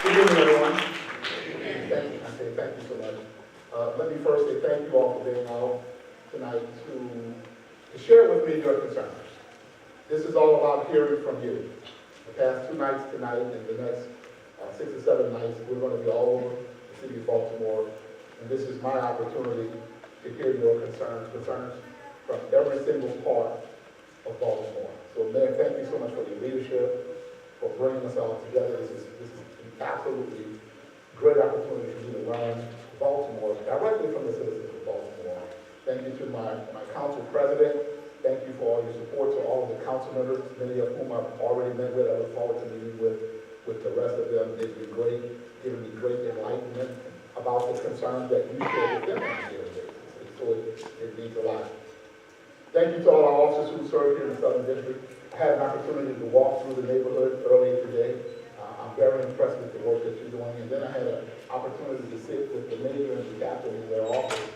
Good evening, everyone. Thank you so much. Let me first say thank you all for being out tonight to share with me your concerns. This is all about hearing from you. The past 2 nights tonight and the next 6 or 7 nights, we're going to be all over the city of Baltimore, and this is my opportunity to hear your concerns from every single part of Baltimore. So, Mayor, thank you so much for your leadership, for bringing us all together. This is an absolutely great opportunity for me to learn Baltimore directly from the citizens of Baltimore. Thank you to my council president. Thank you for all your support to all of the council members, many of whom I've already met with. I look forward to meeting with the rest of them. They've been great, giving me great enlightenment about the concerns that you share with them on a daily basis. So it means a lot. Thank you to all our officers who serve here in the Southern District. I had an opportunity to walk through the neighborhood earlier today. I'm very impressed with the work that you're doing. And then I had an opportunity to sit with the mayor and the captain in their office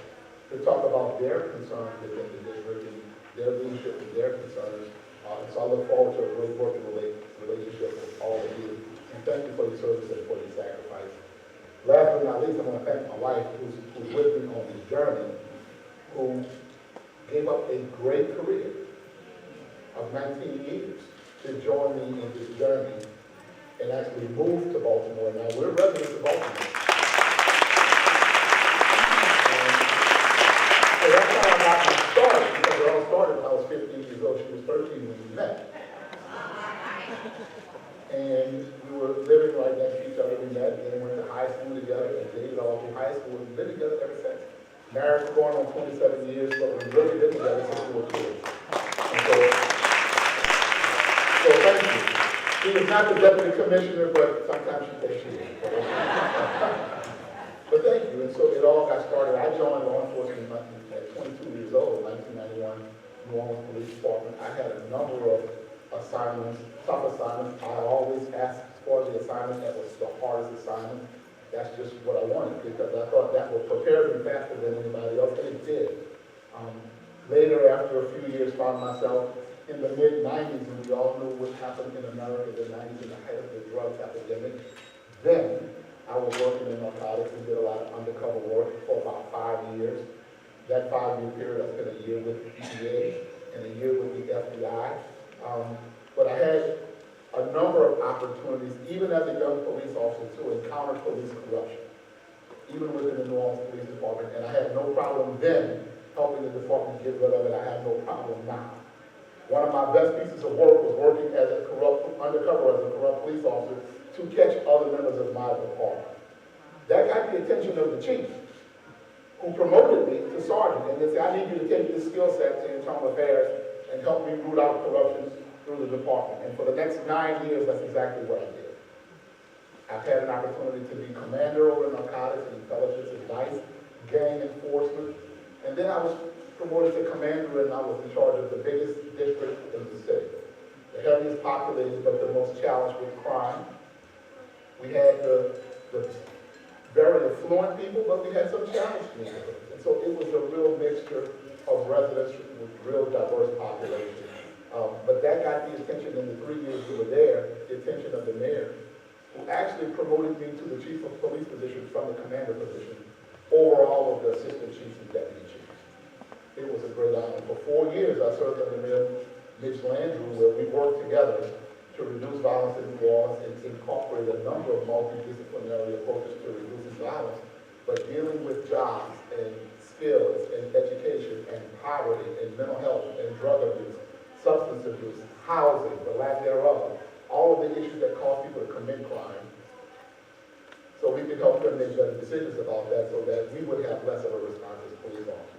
to talk about their concerns within the district and their leadership and their concerns. So I look forward to a great working relationship with all of you. And thank you for your service and for your sacrifice. Last but not least, I want to thank my wife who's with me on this journey, who gave up a great career of 19 years to join me in this journey and actually moved to Baltimore. Now, we're residents of Baltimore. So that's how I got my start, because it all started when I was 15 years old. She was 13 when we met. And we were living right next to each other. We met, and then went to high school together, and dated all through high school, and been together ever since. Married for going on 27 years, but we really been together since we were kids. And so thank you. She is not the deputy commissioner, but sometimes she thinks she is. But thank you. And so it all got started. I joined law enforcement at 22 years old, 1991, New Orleans Police Department. I had a number of assignments, tough assignments. I always asked for the assignment that was the hardest assignment. That's just what I wanted, because I thought that would prepare me faster than anybody else, and it did. Later, after a few years, found myself in the mid-90s, and we all knew what happened in America in the 90s in the height of the drug epidemic. Then, I was working in narcotics and did a lot of undercover work for about 5 years. That 5-year period, I spent a year with the DEA and a year with the FBI. But I had a number of opportunities, even as a young police officer, to encounter police corruption, even within the New Orleans Police Department. And I had no problem then helping the department get rid of it. I have no problem now. One of my best pieces of work was working as a undercover as a corrupt police officer to catch other members of my department. That got the attention of the chief, who promoted me to sergeant, and they said, I need you to take this skill set to internal affairs and help me root out corruption through the department. And for the next 9 years, that's exactly what I did. I've had an opportunity to be commander over narcotics and intelligence advice, gang enforcement, and then I was promoted to commander, and I was in charge of the biggest district in the city. The heaviest populated, but the most challenged with crime. We had the very affluent people, but we had some challenged neighborhoods. And so it was a real mixture of residents with real diverse population. But that got the attention in the 3 years we were there, the attention of the mayor, who actually promoted me to the chief of police position from the commander position over all of the assistant chiefs and deputy chiefs. It was a great honor. For 4 years, I served under Mayor Mitch Landrieu, where we worked together to reduce violence in New Orleans and incorporate a number of multidisciplinary approaches to reducing violence, but dealing with jobs and skills and education and poverty and mental health and drug abuse, substance abuse, housing, the lack thereof, all of the issues that cause people to commit crime. So we can help them make better decisions about that so that we would have less of a response as police officers.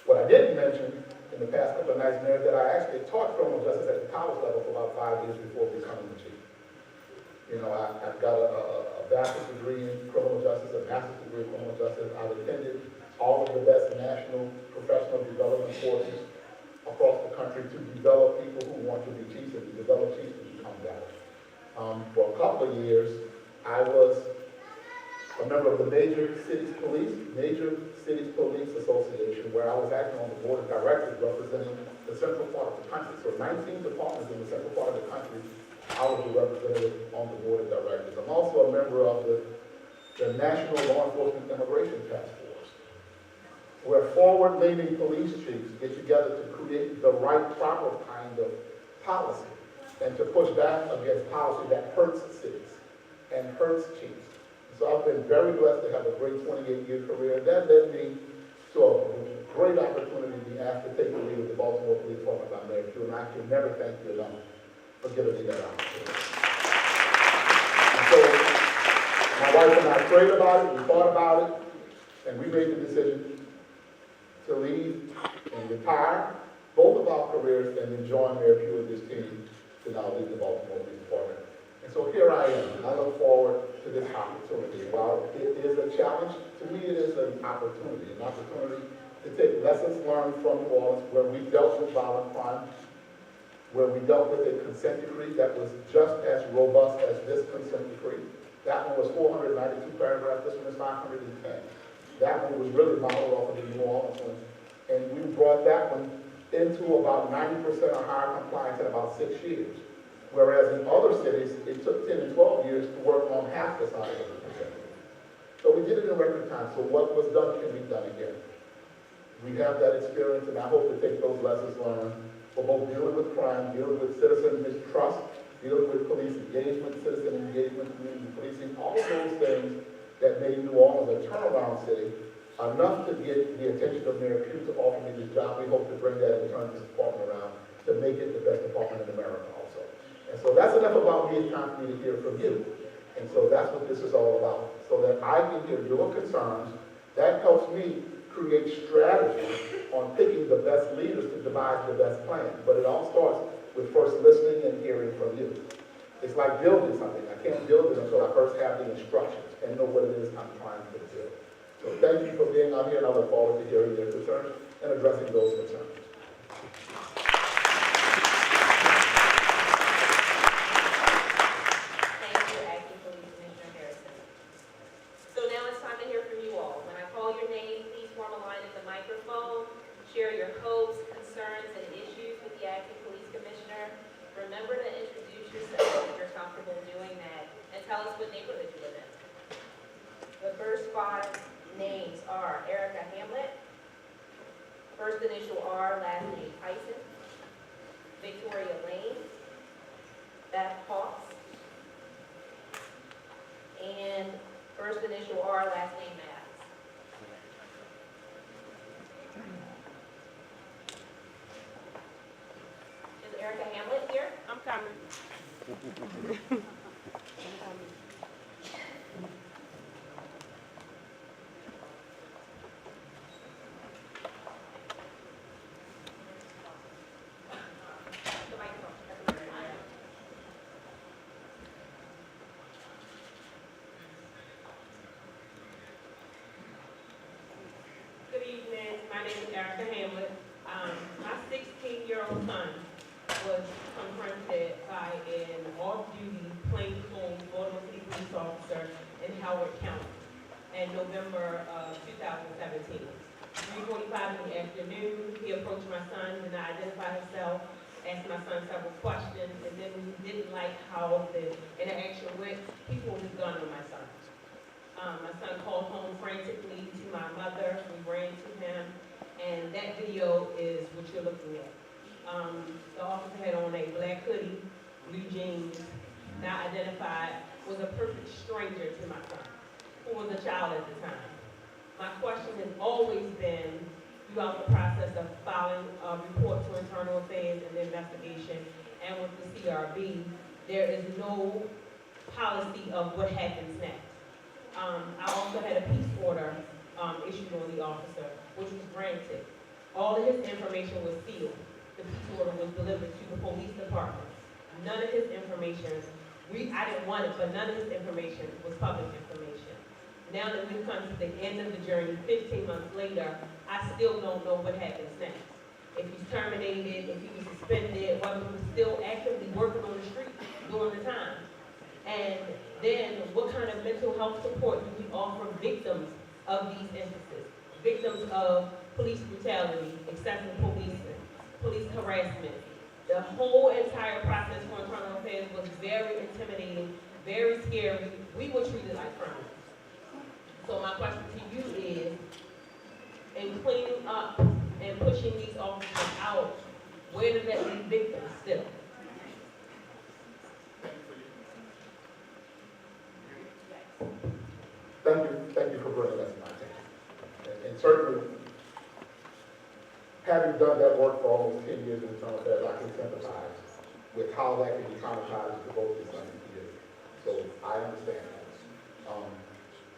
What I didn't mention in the past couple of nights, Mayor, that I actually taught criminal justice at the college level for about 5 years before becoming the chief. You know, I've got a bachelor's degree in criminal justice, a master's degree in criminal justice. I've attended all of the best national professional development courses across the country to develop people who want to be chiefs and to develop chiefs to become better. For a couple of years, I was a member of the Major Cities Police Association, where I was acting on the board of directors representing the central part of the country. So 19 departments in the central part of the country, I was the representative on the board of directors. I'm also a member member of the National Law Enforcement Immigration Task Force, where forward-leaning police chiefs get together to create the right, proper kind of policy and to push back against policy that hurts cities and hurts chiefs. So I've been very blessed to have a great 28-year career. That led me to a great opportunity to be asked to take the lead of the Baltimore Police Department by Mayor Pugh, and I can never thank you enough for giving me that opportunity. And so my wife and I prayed about it, we thought about it, and we made the decision to leave and retire both of our careers and then join Mayor Pugh and his team to now lead the Baltimore Police Department. And so here I am, and I look forward to this opportunity. While it is a challenge, to me it is an opportunity to take lessons learned from New Orleans, where we dealt with violent crime, where we dealt with a consent decree that was just as robust as this consent decree. That one was 492 paragraphs, this one is 510. That one was really modeled off of the New Orleans one. And we brought that one into about 90% or higher compliance in about 6 years. Whereas in other cities, it took 10 and 12 years to work on half the size of the consent decree. So we did it in record time, so what was done can be done again. We have that experience, and I hope to take those lessons learned for both dealing with crime, dealing with citizen mistrust, dealing with police engagement, citizen engagement, community policing, all of those things that made New Orleans a turnaround city, enough to get the attention of Mayor Pugh to offer me this job. We hope to bring that and turn this department around to make it the best department in America also. And so that's enough about me. It's time for me to hear from you. And so that's what this is all about, so that I can hear your concerns. That helps me create strategy on picking the best leaders to devise the best plan. But it all starts with first listening and hearing from you. It's like building something. I can't build it until I first have the instructions and know what it is I'm trying to do. So thank you for being out here, and I look forward to hearing your concerns and addressing those concerns. Share your hopes, concerns, and issues with the acting police commissioner. Remember to introduce yourself if you're comfortable doing that, and tell us what neighborhood you live in. The first 5 names are Erica Hamlet, first initial R, last name Tyson, Victoria Lane, Beth Hawks, and first initial R, last name Matt. Erica Hamlet here. I'm coming. Good evening. My name is Erica Hamlet. My 16-year-old son was confronted by an off-duty plainclothes Baltimore City police officer in Howard County in November of 2017. 3:45 in the afternoon, he approached my son, did not identify himself, asked my son several questions, and then when he didn't like how the interaction went, he pulled his gun on my son. My son called home frantically to my mother. We ran to him, and that video is what you're looking at. The officer had on a black hoodie, blue jeans, not identified, was a perfect stranger to my son, who was a child at the time. My question has always been, throughout the process of filing a report to Internal Affairs and the investigation, and with the CRB, there is no policy of what happens next. I also had a peace order issued on the officer, which was granted. All of his information was sealed. The peace order was delivered to the police department. None of his information, I didn't want it, but none of his information was public information. Now that we've come to the end of the journey, 15 months later, I still don't know what happens next. If he's terminated, if he was suspended, whether he was still actively working on the street during the time. And then what kind of mental health support do we offer victims of these instances? Victims of police brutality, excessive policing, police harassment. The whole entire process for Internal Affairs was very intimidating, very scary, we were treated like criminals. So my question to you is, in cleaning up and pushing these officers out, where does that leave victims still? Thank you for bringing that to my attention. And certainly, having done that work for almost 10 years in internal affairs, I can sympathize with how that can be traumatizing to both your son and kids. So I understand that.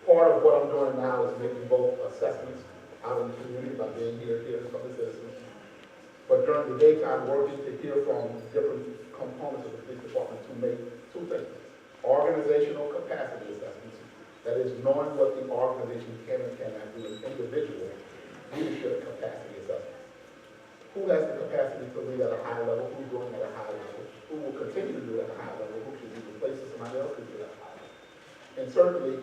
Part of what I'm doing now is making both assessments out in the community by being here, hearing from the citizens. But during the daytime, working to hear from different components of the police department to make two things. Organizational capacity assessments, that is knowing what the organization can and cannot do as individual leadership capacity assessments. Who has the capacity to lead at a high level, who's doing it at a high level, who will continue to do it at a high level, who should be replaced with somebody else who do it at a high level. And certainly,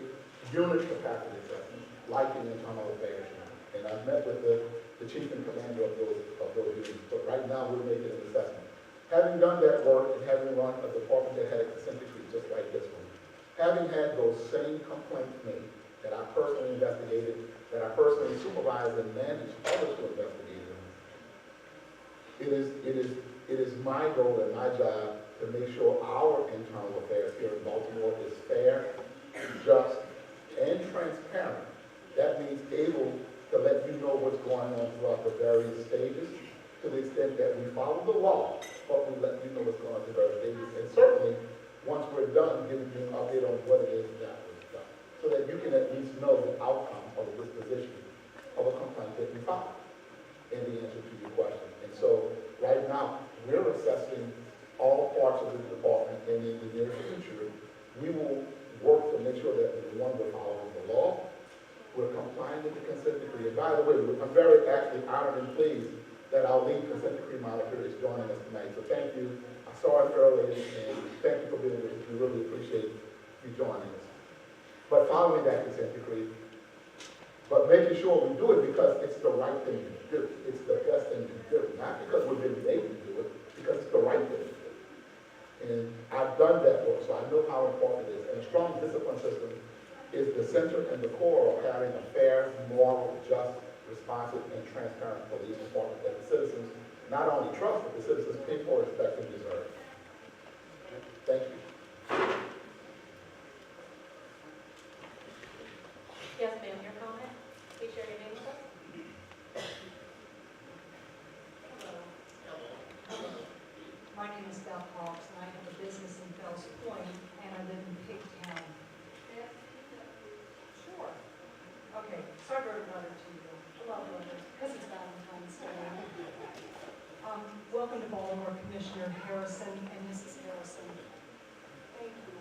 unit capacity assessment, like in internal affairs. And I've met with the chief and commander of those units, but right now we're making an assessment. Having done that work and having run a department that had a consent decree just like this one, having had those same complaints made that I personally investigated, that I personally supervised and managed others to investigate them, it is my goal and my job to make sure our internal affairs here in Baltimore is fair, just, and transparent. That means able to let you know what's going on throughout the various stages, to the extent that we follow the law, but we let you know what's going on through various stages. And certainly, once we're done, giving you an update on what it is that was done, so that you can at least know the outcome or the disposition of a complaint that you filed in the answer to your question. And so, right now, we're assessing all parts of the department, and in the near future, we will work to make sure that, one, we're following the law, we're complying with the consent decree. And by the way, I'm very actually honored and pleased that our lead consent decree monitor is joining us tonight. So thank you. I saw it earlier, and thank you for being with us. We really appreciate you joining us. But following that consent decree, but making sure we do it because it's the right thing to do. It's the best thing to do. Not because we've been made to do it, because it's the right thing to do. And I've done that work, so I know how important it is. And a strong discipline system is the center and the core of having a fair, moral, just, responsive, and transparent police department that the citizens not only trust, but the citizens pay for, expect, and deserve. Thank you. Yes, ma'am, your comment? Please share your name with us. My name is Beth Hawks, and I have a business in Fells Point, and I live in Pigtown. Sure. Okay, so I wrote a letter to you. I love letters, because it's Valentine's Day. Welcome to Baltimore, Commissioner Harrison and Mrs. Harrison. Thank you.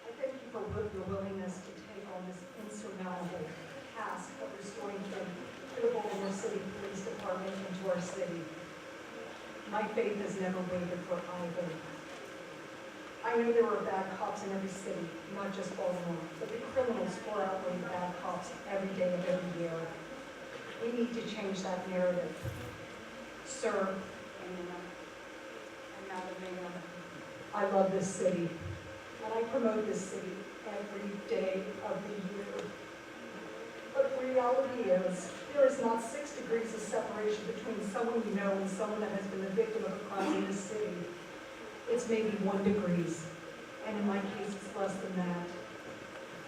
I thank you for your willingness to take on this insurmountable task of restoring faith to the Baltimore City Police Department and to our city. My faith has never wavered for either. I know there are bad cops in every city, not just Baltimore, but the criminals far outweigh the bad cops every day of every year. We need to change that narrative. Sir, and Madam Mayor, I love this city, and I promote this city every day of the year. But the reality is, there is not 6 degrees of separation between someone you know and someone that has been the victim of a crime in this city. It's maybe 1 degree, and in my case, it's less than that.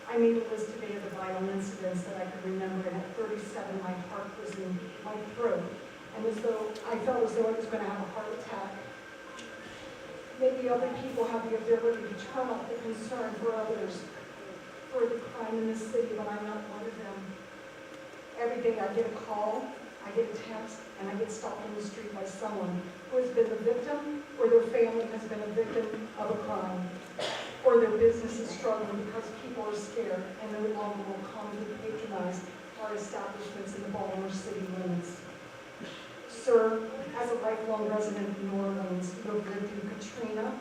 I made a list today of the violent incidents that I could remember, and at 37, my heart was in my throat, and I felt as though I was going to have a heart attack. Maybe other people have the ability to turn off the concern for others, for the crime in this city, but I'm not one of them. Every day I get a call, I get a text, and I get stopped in the street by someone who has been the victim, or their family has been a victim of a crime, or their business is struggling because people are scared and no longer will commonly patronize our establishments in the Baltimore city limits. Sir, as a lifelong resident of New Orleans, you have lived through Katrina,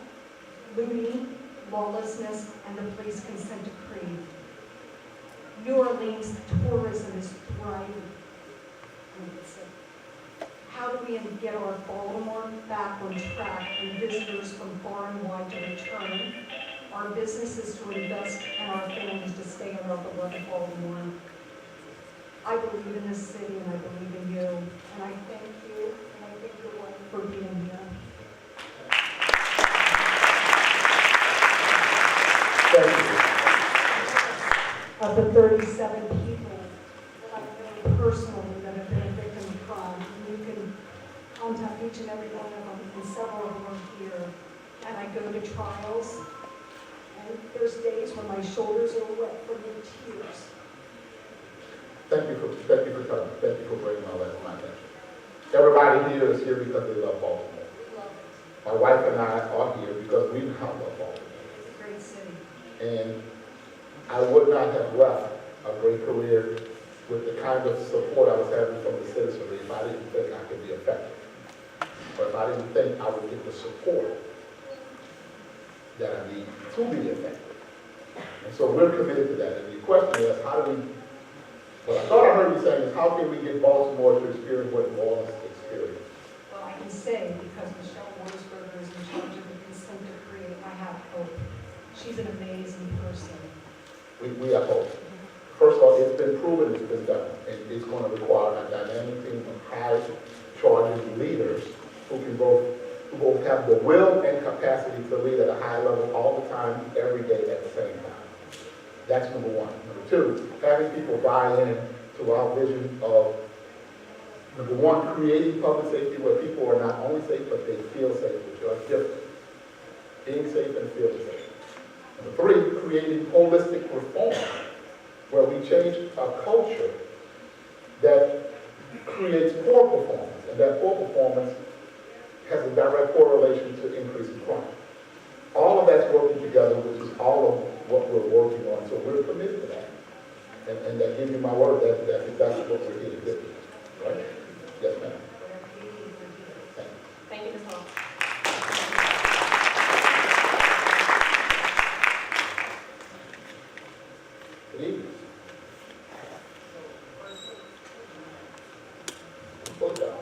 looting, lawlessness, and the police consent decree. New Orleans tourism is thriving. How do we get our Baltimore back on track and visitors from far and wide to return? Our business is to invest and our families to stay on our beloved Baltimore. I believe in this city and I believe in you, and I thank you and I thank your wife for being here. Thank you. Of the 37 people that I know personally that have been a victim of crime, and you can contact each and every one of them, and several of them are here. And I go to trials, and there's days when my shoulders are wet from the tears. Thank you for coming. Thank you for bringing all that to my attention. Everybody here is here because they love Baltimore. My wife and I are here because we now love Baltimore. It's a great city. And I would not have left a great career with the kind of support I was having from the citizenry if I didn't think I could be effective. Or if I didn't think I would get the support that I need to be effective. And so we're committed to that. And the question is, how do we, what I thought I heard you saying is, how can we get Baltimore to experience what New Orleans experienced? Well, I can say, because Michelle Watersberger is in charge of the consent decree, I have hope. She's an amazing person. We have hope. First of all, it's been proven it's been done, and it's going to require a dynamic team of high-charging leaders who both have the will and capacity to lead at a high level all the time, every day at the same time. That's number one. Number two, having people buy in to our vision of, number one, creating public safety where people are not only safe, but they feel safe, which are different. Being safe and feeling safe. Number three, creating holistic reform, where we change a culture that creates poor performance, and that poor performance has a direct correlation to increasing crime. All of that's working together, which is all of what we're working on, so we're committed to that. And that gives you my word, that's exactly what we're here to do. Right? Yes, ma'am. Thank you, Ms. Hall. Good evening. Both down.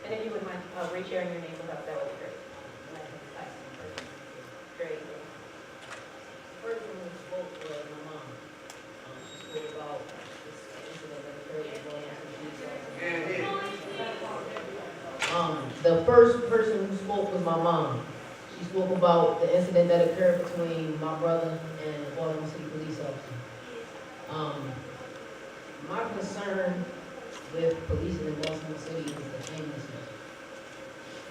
And if you would mind re-sharing your name with us, that would be great. Great. First one who spoke was my mom. She spoke about this incident that occurred at Baltimore. The first person who spoke was my mom. She spoke about the incident that occurred between my brother and a Baltimore City police officer. My concern with policing in Baltimore City is the aimlessness.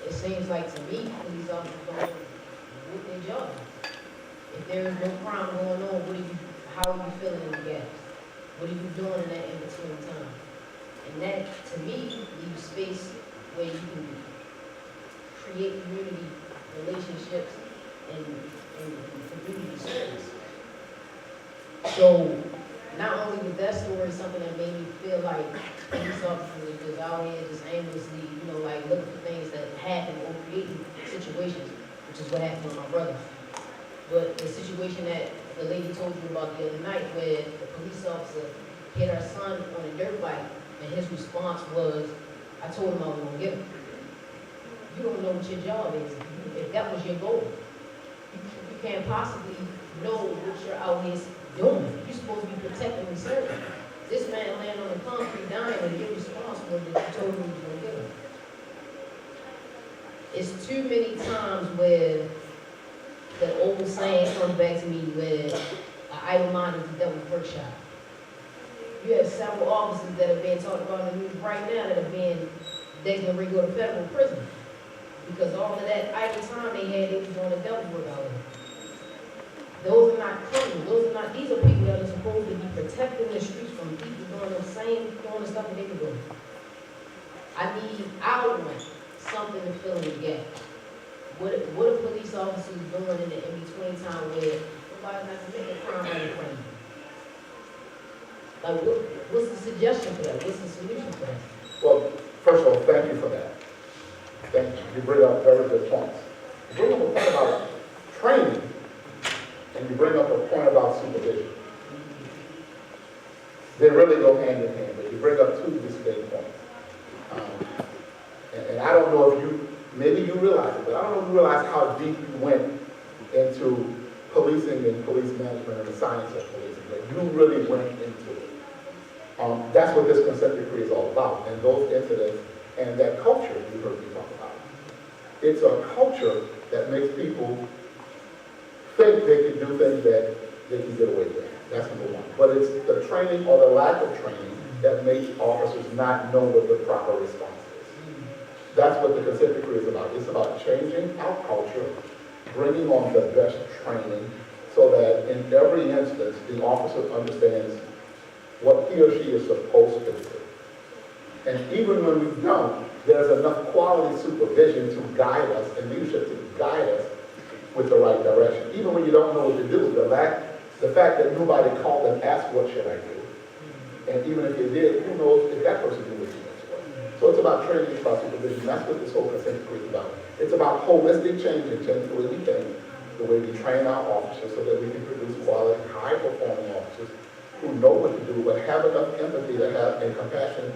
It seems like to me, police officers don't do their job. If there is no crime going on, how are you feeling in the gaps? What are you doing in that in-between time? And that, to me, leaves space where you can create community relationships and community service. So, not only was that story something that made me feel like police officers are just out here just aimlessly, like looking for things that happen or creating situations, which is what happened with my brother. But the situation that the lady told you about the other night, where the police officer hit her son on a dirt bike, and his response was, I told him I was gonna get him. You don't know what your job is. If that was your goal, you can't possibly know what you're out here doing. You're supposed to be protecting and serving. This man laying on the concrete dying, and your response was that you told him you was gonna get him. It's too many times where the old saying comes back to me where an idle mind is the devil's workshop. You have several officers that are being talked about in the news right now that are being, they can go to federal prison. Because all of that idle time they had, they was doing the devil's work out there. Those are not criminals. These are people that are supposed to be protecting the streets from people doing the stuff that they were doing. I would want something to fill in the gap. What are police officers doing in the in-between time where nobody's not committing a crime right in front of you? Like, what's the suggestion for that? What's the solution for that? Well, first of all, thank you for that. Thank you. You bring up very good points. You bring up a point about training, and you bring up a point about supervision. They really go hand in hand, but you bring up two distinct points. And I don't know if maybe you realize it, but I don't know if you realize how deep you went into policing and police management and the science of policing. Like you really went into it. That's what this consent decree is all about, and those incidents and that culture you heard me talk about. It's a culture that makes people think they can do things that they can get away with. That's number one. But it's the training or the lack of training that makes officers not know what the proper response is. That's what the consent decree is about. It's about changing our culture, bringing on the best training, so that in every instance, the officer understands what he or she is supposed to do. And even when we don't, there's enough quality supervision to guide us and leadership to guide us with the right direction. Even when you don't know what to do, the fact that nobody called and asked, what should I do? And even if you did, who knows if that person knew what you meant for. So it's about training, it's about supervision. That's what this whole consent decree is about. It's about holistic change and changing the way we think, the way we train our officers so that we can produce quality, high-performing officers who know what to do, but have enough empathy to have and compassion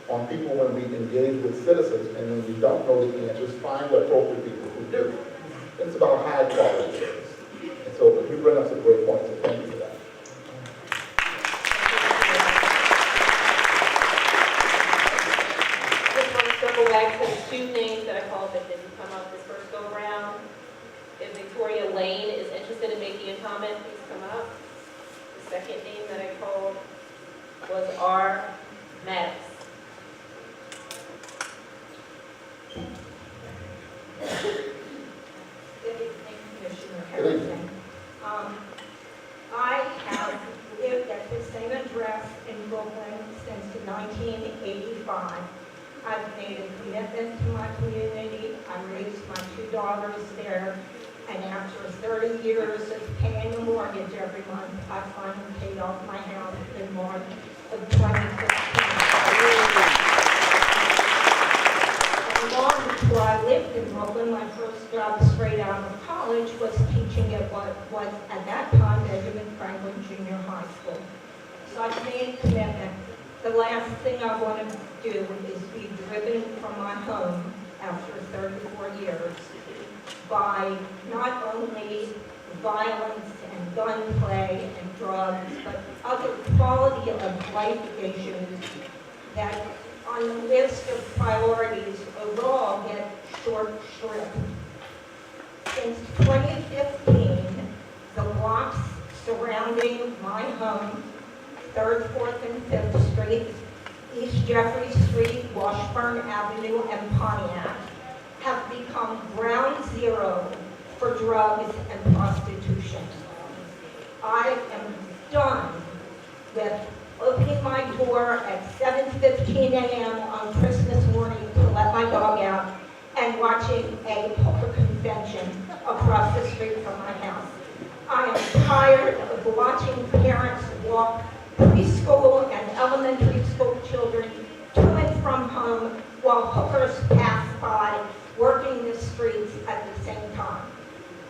on people when we engage with citizens, and when we don't know the answers, find the appropriate people who do. It's about high-quality service. And so you bring up some great points, so thank you for that. Just want to circle back to the two names that I called that didn't come up this first go around. If Victoria Lane is interested in making a comment, please come up. The second name that I called was R. Maddox. Good evening, Commissioner Good evening. Harrison. I have lived at the same address in Brooklyn since 1985. I've made a commitment to my community. I raised my two daughters there. And after 30 years of paying a mortgage every month, I finally paid off my house in March of 2015. Long before I lived in Brooklyn, my first job straight out of college was teaching at what was at that time Benjamin Franklin Junior High School. So I've made a commitment. The last thing I want to do is be driven from my home after 34 years by not only violence and gunplay and drugs, but other quality of life issues that on the list of priorities overall get short shrift. Since 2015, the blocks surrounding my home, 3rd, 4th, and 5th Street, East Jeffrey Street, Washburn Avenue, and Pontiac, have become ground zero for drugs and prostitution. I am done with opening my door at 7:15 a.m. on Christmas morning to let my dog out and watching a poker convention across the street from my house. I am tired of watching parents walk preschool and elementary school children to and from home while hookers pass by working the streets at the same time.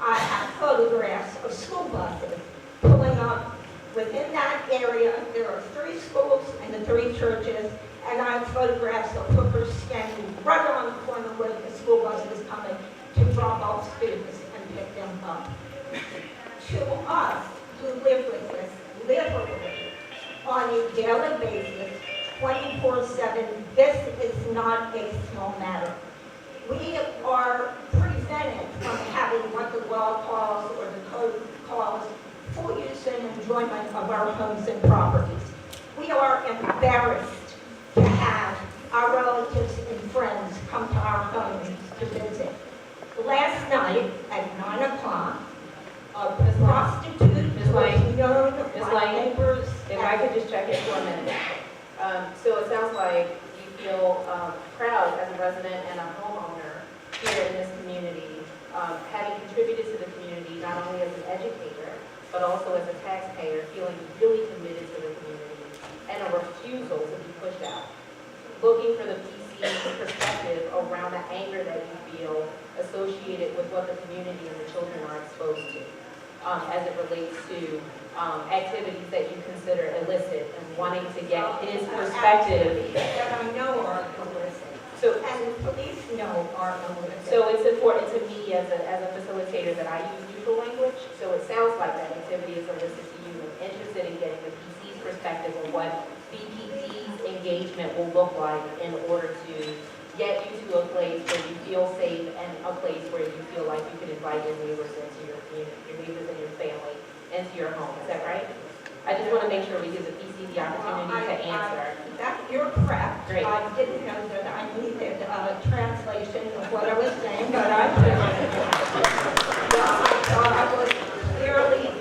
I have photographs of school buses pulling up. Within that area, there are 3 schools and the 3 churches, and I have photographs of hookers standing right on the corner where the school bus is coming to drop off students and pick them up. To us who live with this literally on a daily basis, 24/7, this is not a small matter. We are prevented from having what the law calls or the code calls full use and enjoyment of our homes and properties. We are embarrassed to have our relatives and friends come to our homes to visit. Last night at 9 o'clock, a prostitute was known by neighbors. If I could just check in for a minute. So it sounds like you feel proud as a resident and a homeowner here in this community, having contributed to the community not only as an educator, but also as a taxpayer, feeling really committed to the community and a refusal to be pushed out. Looking for the PC perspective around the anger that you feel associated with what the community and the children are exposed to, as it relates to activities that you consider illicit and wanting to get his perspective. That I know are illicit. So, And police know our own. so it's important to me as a facilitator that I use neutral language. So it sounds like that activity is illicit to you and interested in getting the PC's perspective of what BPD's engagement will look like in order to get you to a place where you feel safe and a place where you feel like you can invite your neighbors into your community, your neighbors and your family into your home. Is that right? I just want to make sure we give the PC the opportunity to answer. That, you're correct. Great. I didn't know that I needed a translation of what I was saying, but I did. I thought I was clearly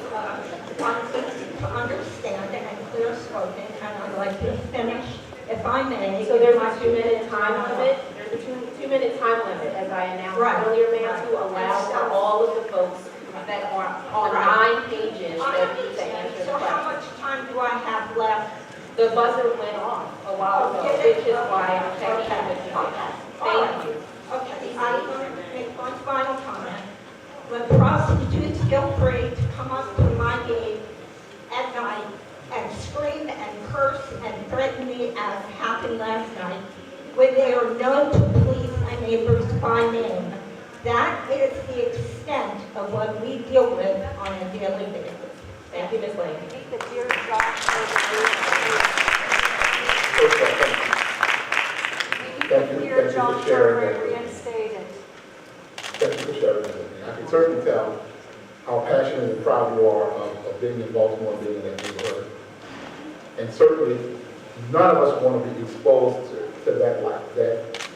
wanting to understand and clear spoken, and I'd like to finish, if I may. So there's a 2-minute time limit. There's a 2-minute time limit, as I announced Right. earlier, ma'am, to allow for all of the folks that are on Right. 9 pages that need to answer So the how question. much time do I have left? The buzzer went off a while ago, which is why I'm checking in with you. Thank you. Okay, I'm going to make one final comment. When prostitutes feel free to come up to my gate at night and scream and curse and threaten me as happened last night, when they are known to police and neighbors by name, that is the extent of what we deal with on a daily basis. Thank you, Ms. Lane. First of all, thank you for sharing that with me. Thank you for sharing that with me. I can certainly tell how passionate and proud you are of being in Baltimore, being in that neighborhood. And certainly, none of us want to be exposed to that life, that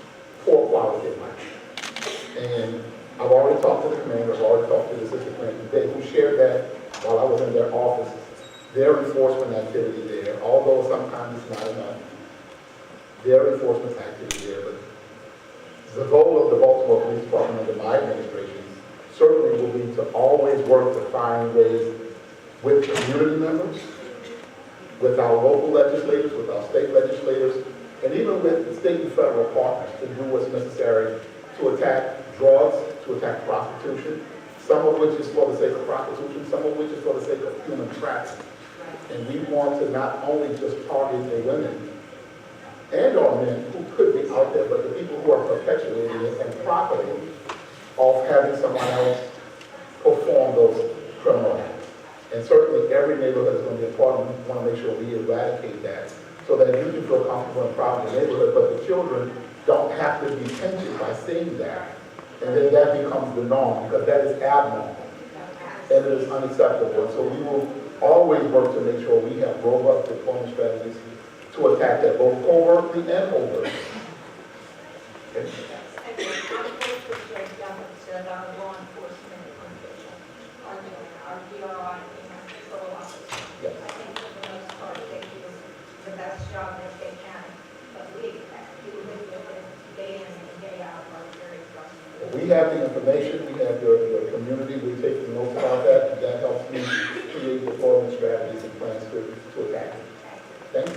poor quality of life. And I've already talked to the commander, I've already talked to the assistant commander, they who shared that while I was in their office, their enforcement activity there, although sometimes it's not enough, their enforcement activity there, but the goal of the Baltimore Police Department under my administration certainly will be to always work to find ways with community members, with our local legislators, with our state legislators, and even with the state and federal partners to do what's necessary to attack drugs, to attack prostitution, some of which is for the sake of prostitution, some of which is for the sake of human trafficking. And we want to not only just target the women and/or men who could be out there, but the people who are perpetuating it and profiting off having someone else perform those criminal acts. And certainly every neighborhood is going to be important. We want to make sure we eradicate that so that you can feel comfortable and proud in the neighborhood, but the children don't have to be tainted by seeing that. And then that becomes the norm, because that is abnormal and it is unacceptable. And so we will always work to make sure we have robust deployment strategies to attack that, both covertly and overtly. Okay. That our law enforcement officials are doing, our DRI and patrol officers. Yes. I think for the most part, they do the best job that they can, but we do live with it day in and day out, are very frustrated. We have the information, we have your community, we take the notes about that, and that helps me create deployment strategies and plans to attack it. Thank you.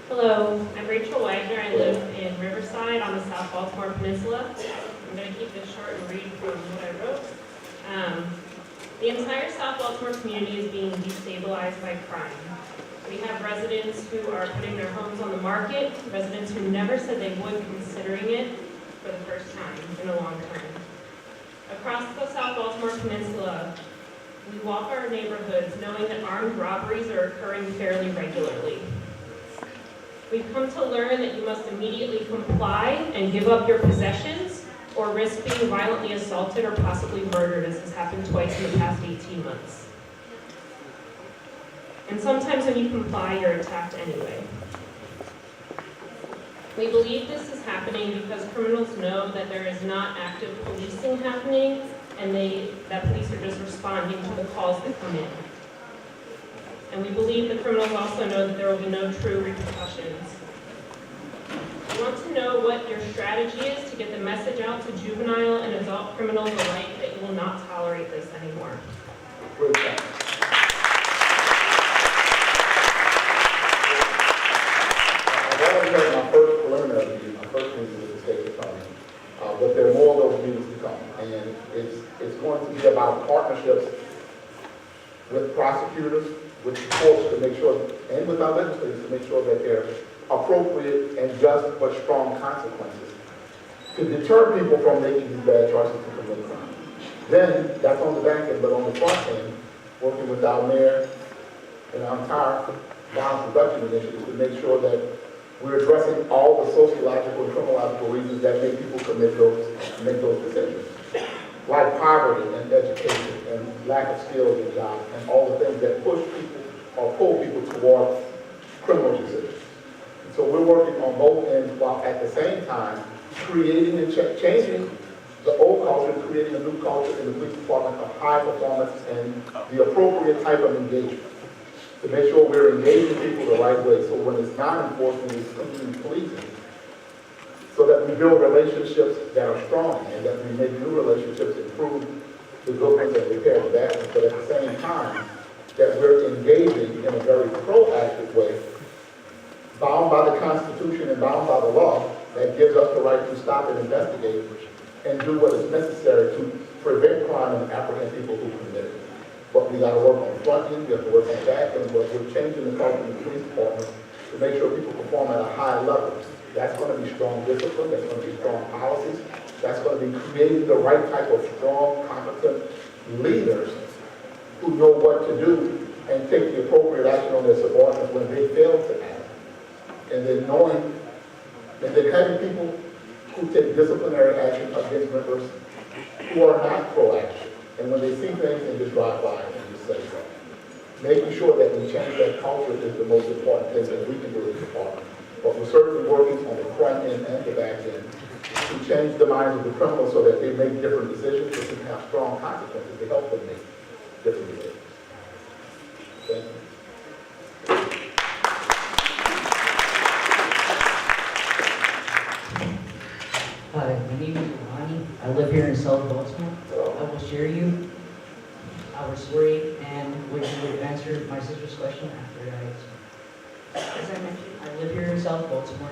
Hello, I'm Rachel Wagner. I live in Riverside on the South Baltimore Peninsula. I'm going to keep this short and read from what I wrote. The entire South Baltimore community is being destabilized by crime. We have residents who are putting their homes on the market, residents who never said they would, considering it for the first time in a long time. Across the South Baltimore Peninsula, we walk our neighborhoods knowing that armed robberies are occurring fairly regularly. We've come to learn that you must immediately comply and give up your possessions or risk being violently assaulted or possibly murdered, as has happened twice in the past 18 months. And sometimes when you comply, you're attacked anyway. We believe this is happening because criminals know that there is not active policing happening and that police are just responding to the calls that come in. And we believe the criminals also know that there will be no true repercussions. We want to know what your strategy is to get the message out to juvenile and adult criminals alike that you will not tolerate this anymore. Great job. I've already had my first preliminary meeting, my first meeting with the state attorney, but there are more of those meetings to come. And it's going to be about partnerships with prosecutors, with the courts to make sure, and with our legislators to make sure that they're appropriate and just but strong consequences to deter people from making these bad choices to commit crime. Then, that's on the back end, but on the front end, working with our mayor and our entire violence reduction initiative to make sure that we're addressing all the sociological and criminological reasons that make people make those decisions. Like poverty and education and lack of skills and jobs and all the things that push people or pull people towards criminal decisions. And so we're working on both ends while at the same time creating and changing the old culture, creating a new culture in the police department of high performance and the appropriate type of engagement. To make sure we're engaging people the right way, so when it's not enforcement, it's community policing. So that we build relationships that are strong and that we make new relationships, improve the good ones and repair the bad ones, but at the same time, that we're engaging in a very proactive way, bound by the Constitution and bound by the law, that gives us the right to stop and investigate and do what is necessary to prevent crime and apprehend people who commit it. But we got to work on the front end, we have to work on the back end, but we're changing the culture in the police department to make sure people perform at a high level. That's going to be strong discipline, that's going to be strong policies, that's going to be creating the right type of strong, competent leaders who know what to do and take the appropriate action on their subordinates when they fail to act. And then having people who take disciplinary action against members who are not proactive. And when they see things, they just drive by and just say so. Making sure that we change that culture is the most important thing that we can do as a department. But we're certainly working on the front end and the back end to change the minds of the criminals so that they make different decisions, so they can have strong consequences to help them make different decisions. Thank you. Hi, my name is Ronnie. I live here in South Baltimore. I will share you our story and which would answer my sister's question after I answer. As I mentioned, I live here in South Baltimore.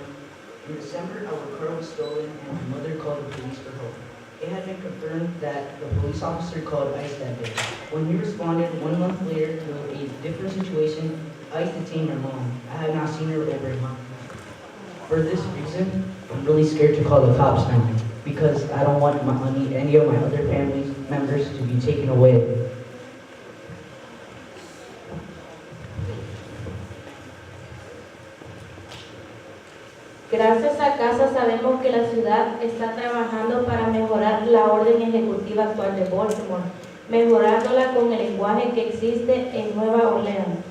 In December, our car was stolen and my mother called the police for help. It had been confirmed that the police officer called ICE that day. When he responded 1 month later to a different situation, ICE detained her mom. I had not seen her over a month. For this reason, I'm really scared to call the cops now because I don't want any of my other family members to be taken away. Gracias a CASA sabemos que la ciudad está trabajando para mejorar la orden ejecutiva actual de Baltimore, mejorándola con el lenguaje que existe en Nueva Orleans.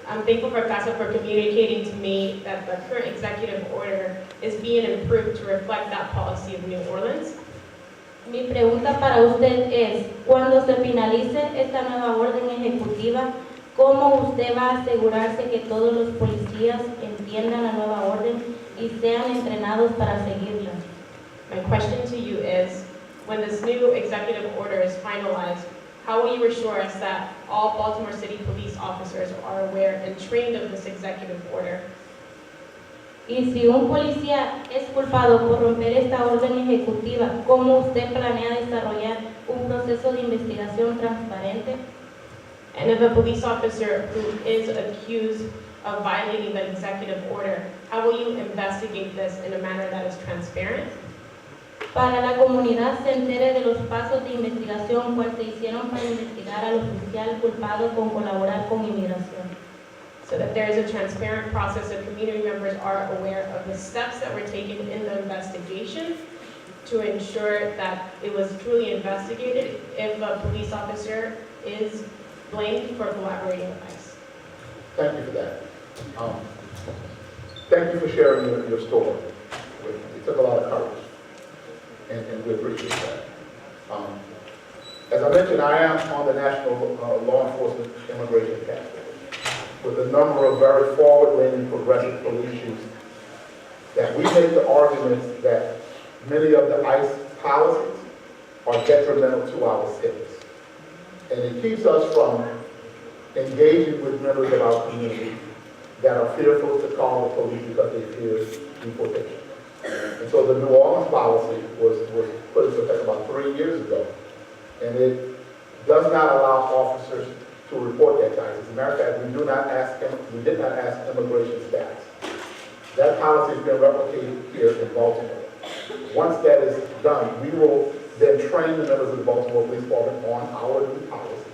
I'm thankful for CASA for communicating to me that the current executive order is being improved to reflect that policy of New Orleans. Mi pregunta para usted es, cuando se finalice esta nueva orden ejecutiva, ¿cómo usted va a asegurarse que todos los policías entiendan la nueva orden y sean entrenados para seguirla? My question to you is, when this new executive order is finalized, how will you assure us that all Baltimore City police officers are aware and trained of this executive order? Y si un policía es culpado por romper esta orden ejecutiva, ¿cómo usted planea desarrollar un proceso de investigación transparente? And if a police officer who is accused of violating the executive order, how will you investigate this in a manner that is transparent? Para la comunidad se entere de los pasos de investigación cual se hicieron para investigar al oficial culpado con colaborar con inmigración. So that there is a transparent process so community members are aware of the steps that were taken in the investigation to ensure that it was truly investigated if a police officer is blamed for collaborating with ICE. Thank you for that. Thank you for sharing your story. It took a lot of courage, and we appreciate that. As I mentioned, I am on the National Law Enforcement Immigration Task Force with a number of very forward-leaning progressive police chiefs that we make the arguments that many of the ICE policies are detrimental to our cities. And it keeps us from engaging with members of our community that are fearful to call the police because they fear deportation. And so the New Orleans policy was put into effect about 3 years ago. And it does not allow officers to report that to ICE. As a matter of fact, we did not ask immigration status. That policy has been replicated here in Baltimore. Once that is done, we will then train the members of the Baltimore Police Department on our new policy.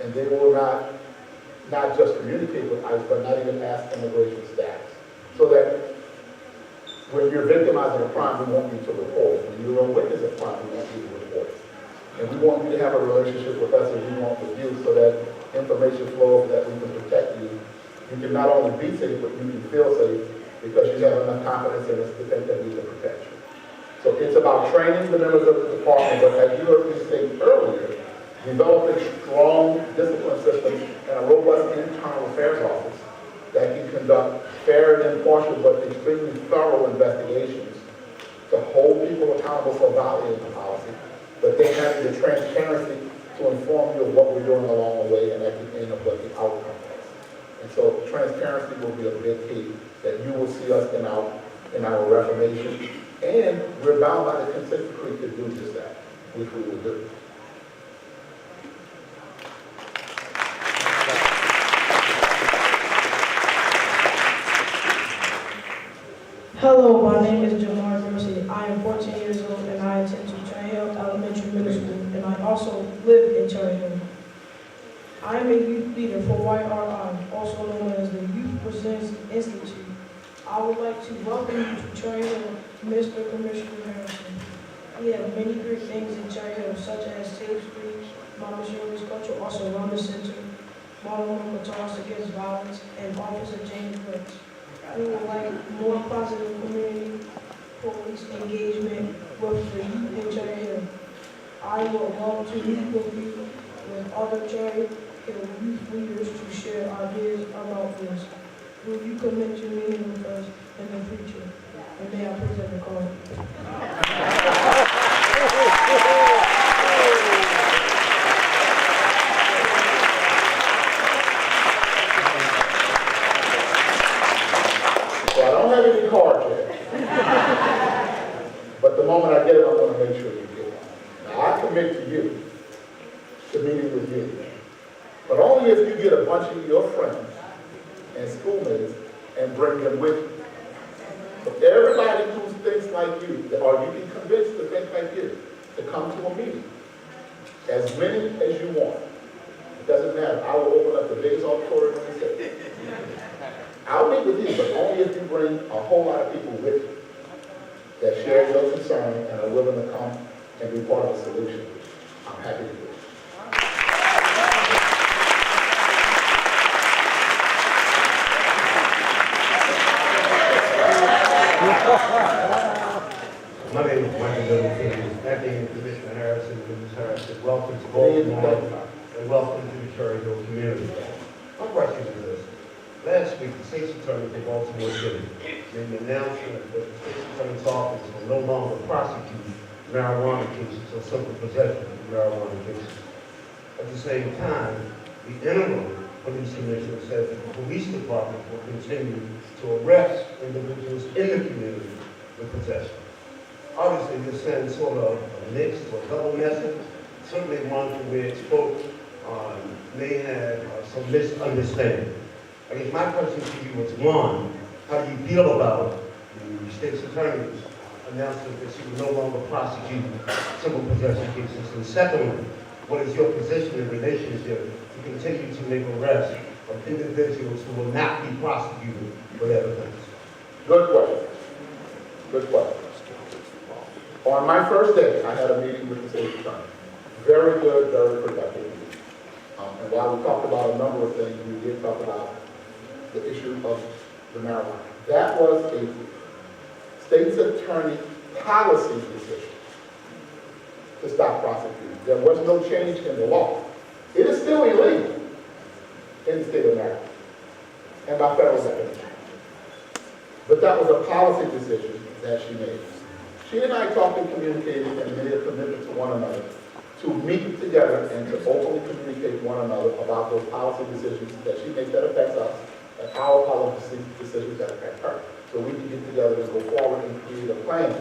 And they will not just communicate with ICE, but not even ask immigration status. So that when you're victimizing a crime, we want you to report it. When you're a witness of crime, we want you to report it. And we want you to have a relationship with us as we want with you, so that information flows, that we can protect you. You can not only be safe, but you can feel safe because you have enough confidence in us to think that we can protect you. So it's about training the members of the department, but as you heard me say earlier, developing strong discipline systems and a robust internal affairs office that can conduct fair and impartial but extremely thorough investigations to hold people accountable for violating the policy, but then having the transparency to inform you of what we're doing along the way and at the end of what the outcome is. And so transparency will be a big key that you will see us in our reformation, and we're bound by the consent decree to do just that, which we will do. Hello, my name is Jamar Dorsey. I am 14 years old and I attend to Cherry Hill Elementary Middle School, and I also live in Cherry Hill. I am a youth leader for YRI, also known as the Youth Presents Institute. I would like to welcome you to Cherry Hill, Mr. Commissioner Harrison. We have many great things in Cherry Hill, such as Safe Street, Mama Shirley's Culture, also Wellness Center, Baltimore Guitars Against Violence, and Officer James Brooks. We would like more positive community police engagement with the youth in Cherry Hill. I would love to meet with you with other Cherry Hill youth leaders to share ideas about this. Will you commit to meeting with us in the future? And may I present the card? So I don't have any cards yet. But the moment I get it, I'm going to make sure you get it. Now, I commit to you, to meeting with you. But only if you get a bunch of your friends and schoolmates and bring them with you. So everybody who thinks like you, or you can convince to think like you, to come to a meeting. As many as you want. It doesn't matter. I will open up the biggest auditorium in the city. I'll meet with you, but only if you bring a whole lot of people with you that share your concern and are willing to come and be part of the solution. I'm happy to do it. My name is Michael Middleton, acting Commissioner Harrison, Mrs. Harrison. Welcome to Baltimore and welcome to the Cherry Hill community. My question is this. Last week, the state's attorney for Baltimore City made an announcement that the state's attorney's office will no longer prosecute marijuana cases or simple possession of marijuana cases. At the same time, the interim police commissioner says that the police department will continue to arrest individuals in the community with possession. Obviously, this sends sort of a mixed or double message, certainly one from where it's spoke may have some misunderstanding. I guess my question to you is, one, how do you feel about the state's attorney's announcement that she will no longer prosecute civil possession cases? And secondly, what is your position in relationship to continue to make arrests of individuals who will not be prosecuted for their offense? Good question. Good question. On my first day, I had a meeting with the state attorney. Very good, very productive meeting. And while we talked about a number of things, we did talk about the issue of the marijuana. That was a state's attorney policy decision to stop prosecuting. There was no change in the law. It is still illegal in the state of Maryland and by federal definition. But that was a policy decision that she made. She and I talked and communicated and made a commitment to one another to meet together and to openly communicate one another about those policy decisions that she makes that affects us and our policy decisions that affect her. So we can get together and go forward and create a plan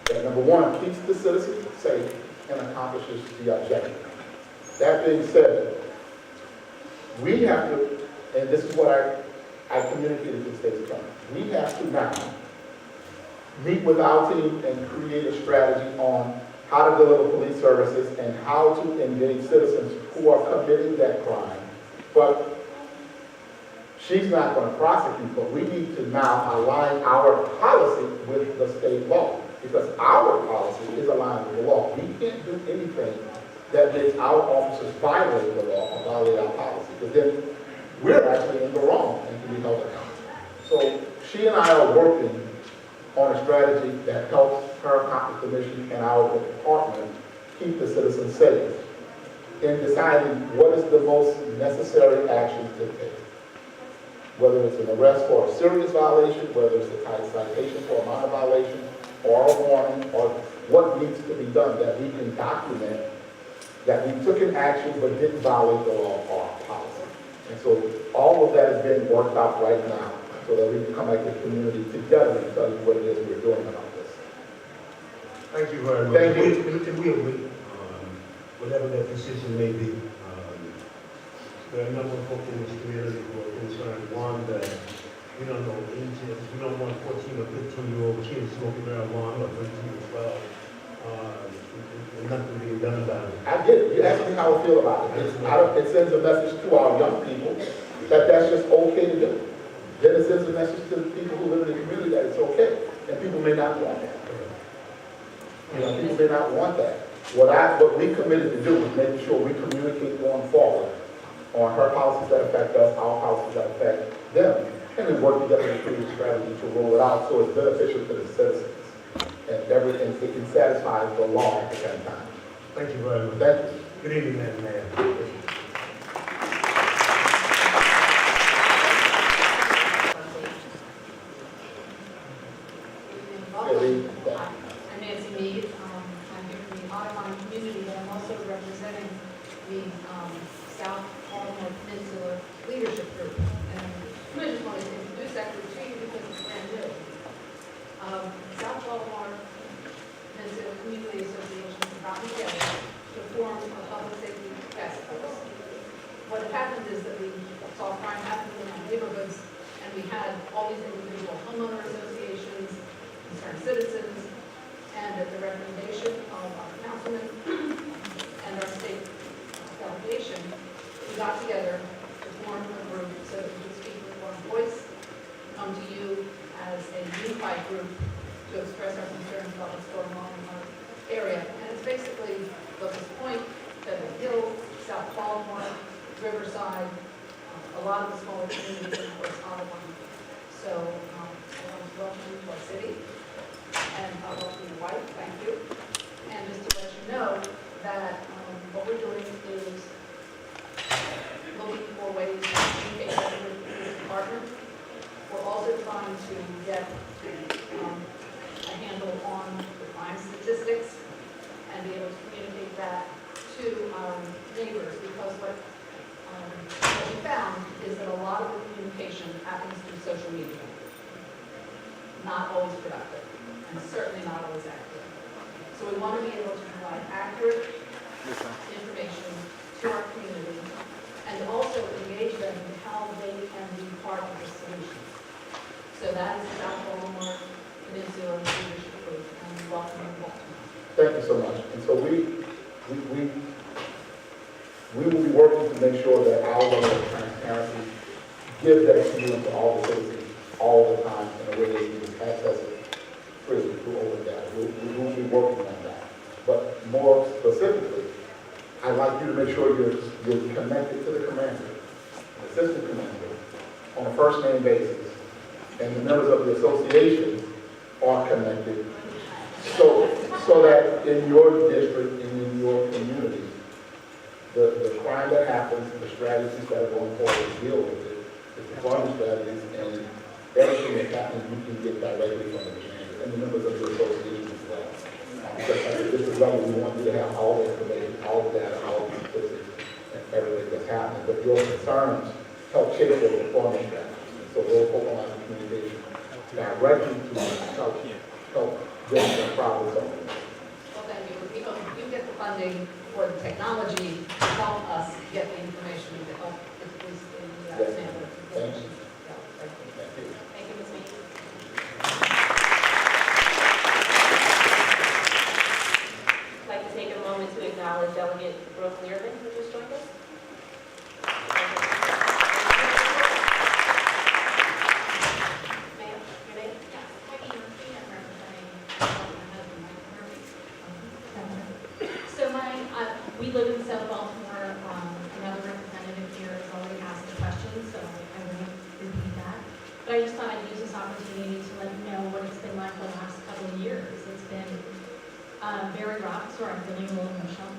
that, number one, keeps the citizens safe and accomplishes the objective. That being said, We have to, and this is what I communicated to the state's attorney, we have to now meet with our team and create a strategy on how to deliver police services and how to engage citizens who are committing that crime. But she's not going to prosecute, but we need to now align our policy with the state law, because our policy is aligned with the law. We can't do anything that makes our officers violate the law or violate our policy, because then we're actually in the wrong and can be held accountable. So she and I are working on a strategy that helps her accomplish the mission and our department keep the citizens safe in deciding what is the most necessary action to take. Whether it's an arrest for a serious violation, whether it's a tight citation for a minor violation, or a warning, or what needs to be done that we can document that we took an action but didn't violate the law or our policy. And so all of that is being worked out right now so that we can come back to the community together and tell you what it is we're doing about this. Thank you very much. Thank you. And we agree, whatever that decision may be. There are a number of folks in this community who are concerned, one, that we don't know ages, we don't want 14 or 15-year-old kids smoking marijuana, or 13 or 12, and nothing being done about it. I get it. You asked me how I feel about it. It sends a message to our young people that that's just okay to do. Then it sends a message to the people who live in the community that it's okay. And people may not want that. You know, people may not want that. What we committed to do is making sure we communicate going forward on her policies that affect us, our policies that affect them, and then work together to create a strategy to roll it out so it's beneficial to the citizens and it can satisfy the law at the same time. Thank you very much. Thank you. Good evening, Madam Mayor. I'm Nancy Mead. I'm here from the Audubon community, but I'm also representing the South Baltimore Peninsula Leadership Group. And I just wanted to introduce that group to you because it's brand new. South Baltimore Peninsula Community Association has gotten together to form a public safety task force. What happened is that we saw crime happening in our neighborhoods, and we had all these individual homeowner associations, concerned citizens, and at the recommendation of our councilman and our state delegation, we got together to form a group so that we could speak with one voice, come to you as a unified group to express our concerns about what's going on in our area. And it's basically Locust Point, Bedford Hill, South Baltimore, Riverside, a lot of the smaller communities, and of course Audubon. So I want to welcome you to our city, and I'll welcome your wife, thank you. And just to let you know that what we're doing is looking for ways to communicate better with the department. We're also trying to get a handle on the crime statistics and be able to communicate that to our neighbors, because what we found is that a lot of the communication happens through social media. Not always productive, and certainly not always accurate. So we want to be able to provide accurate information to our community and also engage them in how they can be part of the solution. So that is the South Baltimore Peninsula Leadership Group, and welcome to Baltimore. Thank you so much. And so we will be working to make sure that our level of transparency gives that to all the citizens all the time in a way they can access it freely through open data. We will be working on that. But more specifically, I'd like you to make sure you're connected to the commander, the assistant commander, on a first name basis, and the members of the association are connected, so that in your district and in your community, the crime that happens, the strategies that are going forward to deal with it, the performance strategies, and everything that's happening, you can get directly from the commander and the members of the association as well. Because at the district level, we want you to have all the information, all the data, all the statistics, and everything that's happening. But your concerns help shape their performance strategies. So we'll focus on communication directly to help them problem solving. Well, thank you. You get the funding for the technology to help us get the information to help the police in the Yes. sample. Thank you. Yeah, thank you. Thank you. Thank you, Ms. Meeks. I'd like to take a moment to acknowledge Delegate Brooke Learman, who just joined us. Ma'am, your name? So we live in South Baltimore. Another representative here has already asked the question, so I won't repeat that. But I just thought I'd use this opportunity to let you know what it's been like the last couple of years. It's been very rough, sorry, I'm feeling a little emotional.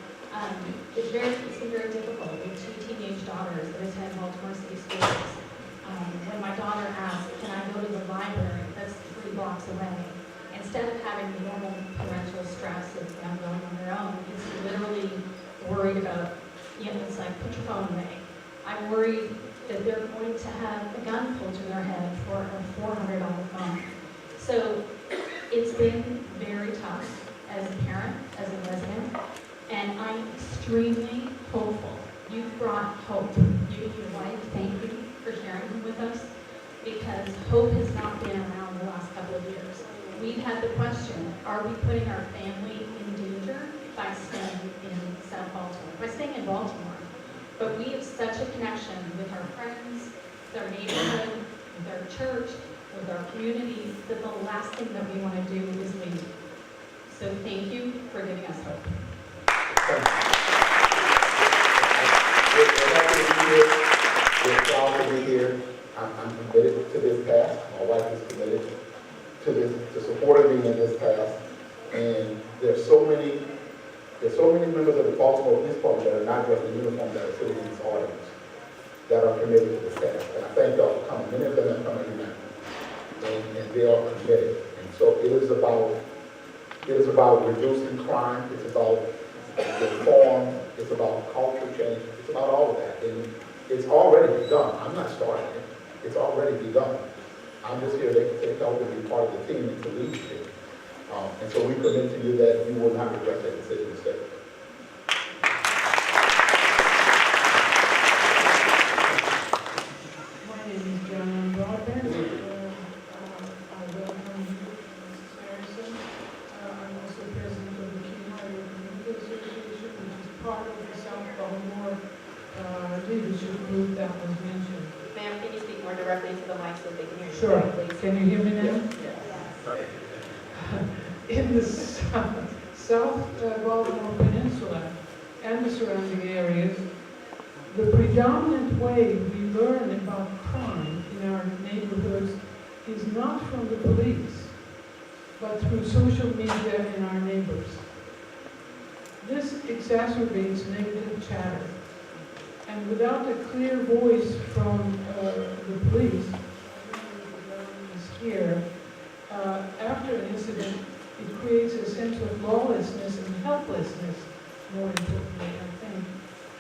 It's been very difficult. We have 2 teenage daughters that attend Baltimore City Schools. When my daughter asked, can I go to the library that's 3 blocks away? Instead of having the normal parental stress of them going on their own, it's literally worried about, it's like, put your phone away. I'm worried that they're going to have a gun pulled to their head for a $400 phone. So it's been very tough as a parent, as a resident, and I'm extremely hopeful. You've brought hope. You and your wife, thank you for sharing with us, because hope has not been around the last couple of years. We've had the question, are we putting our family in danger by staying in South Baltimore, by staying in Baltimore? But we have such a connection with our friends, with our neighborhood, with our church, with our community, that the last thing that we want to do is leave. So thank you for giving us hope. We're happy to be here. We're proud to be here. I'm committed to this task. My wife is committed to supporting me in this task. And there's so many members of the Baltimore Police Department that are not dressed in uniform that are sitting in this audience that are committed to this task. And I thank y'all for coming. Many of them have come every night. And they are committed. And so it is about reducing crime. It's about reform. It's about culture change. It's about all of that. And it's already begun. I'm not starting it. It's already begun. I'm just here to help and be part of the team and to lead it. And so we commit to you that you will not regret that decision to stay. My name is John Broadbent. I welcome you, Mrs. Harrison. I'm also president of the King Highway Community Association, which is part of the South Baltimore leadership group that was mentioned. Ma'am, can you speak more directly to the mic so they can hear you? Sure. Please. Can you hear me now? Yes. In the South Baltimore Peninsula and the surrounding areas, the predominant way we learn about crime in our neighborhoods is not from the police, but through social media and our neighbors. This exacerbates negative chatter. And without a clear voice from the police, is here, after an incident, it creates a sense of lawlessness and helplessness, more importantly, I think,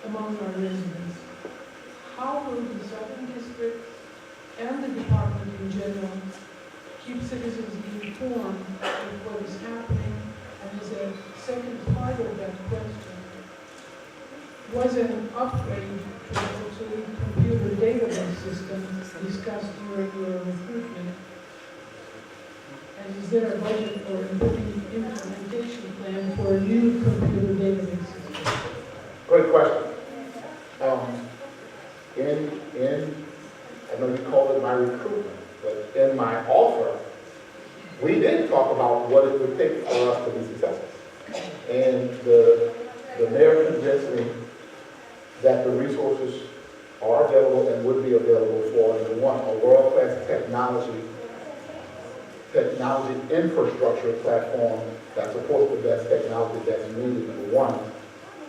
among our residents. How will the Southern District and the department in general keep citizens informed of what is happening? And as a second part of that question, was an upgrade to the obsolete computer database system discussed during your recruitment? And is there a budget or implementation plan for a new computer database system? Great question. I know you called it my recruitment, but in my offer, we did talk about what it would take for us to be successful. And the mayor convinced me that the resources are available and would be available for, number one, a world-class technology infrastructure platform that supports the best technology that's needed, number one,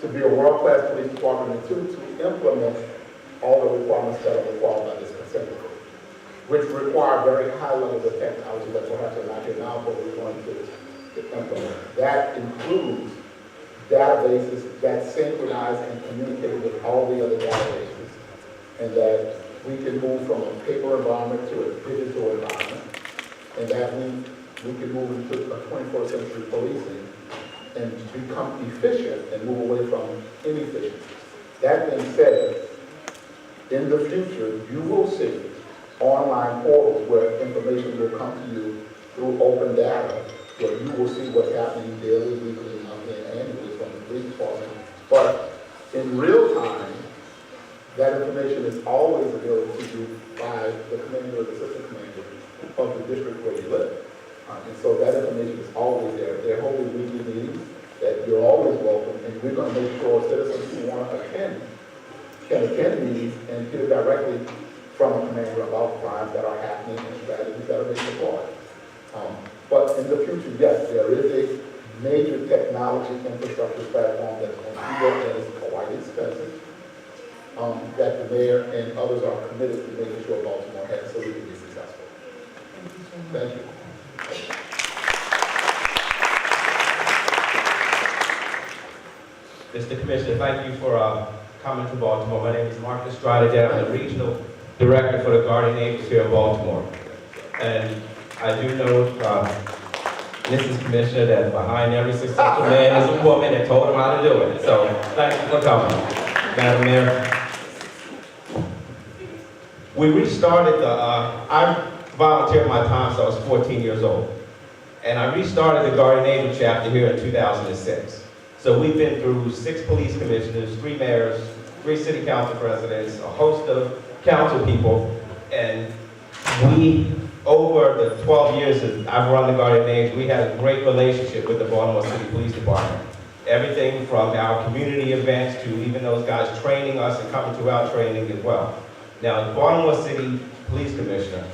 to be a world-class police department, and two, to implement all the requirements that are required by this consent decree, which require very high levels of technology that perhaps are not here now, but we're going to implement. That includes databases that synchronize and communicate with all the other databases, and that we can move from a paper environment to a digital environment, and that we can move into a 21st century policing, and become efficient and move away from inefficiency. That being said, in the future, you will see online portals where information will come to you through open data, where you will see what's happening daily, weekly, monthly, and annually from the police department. But in real time, that information is always available to you by the commander or the assistant commander of the district where you live. And so that information is always there. They're holding weekly meetings that you're always welcome, and we're going to make sure citizens who want to attend can attend meetings and hear directly from a commander about crimes that are happening and strategies that are being deployed. But in the future, yes, there is a major technology infrastructure platform that's going to be built and is quite expensive, that the mayor and others are committed to making sure Baltimore has so we can be successful. Thank you. Mr. Commissioner, thank you for coming to Baltimore. My name is Mark Estrada. I'm the Regional Director for the Guardian Angels here in Baltimore. And I do know, Mrs. Commissioner, that behind every successful man is a woman that told him how to do it. So thank you for coming, Madam Mayor. We restarted I volunteered my time since I was 14 years old. And I restarted the Guardian Angel chapter here in 2006. So we've been through 6 police commissioners, 3 mayors, 3 city council presidents, a host of council people, and we, over the 12 years that I've run the Guardian Angel, we had a great relationship with the Baltimore City Police Department. Everything from our community events to even those guys training us and coming to our training as well. Now, the Baltimore City Police Commissioner,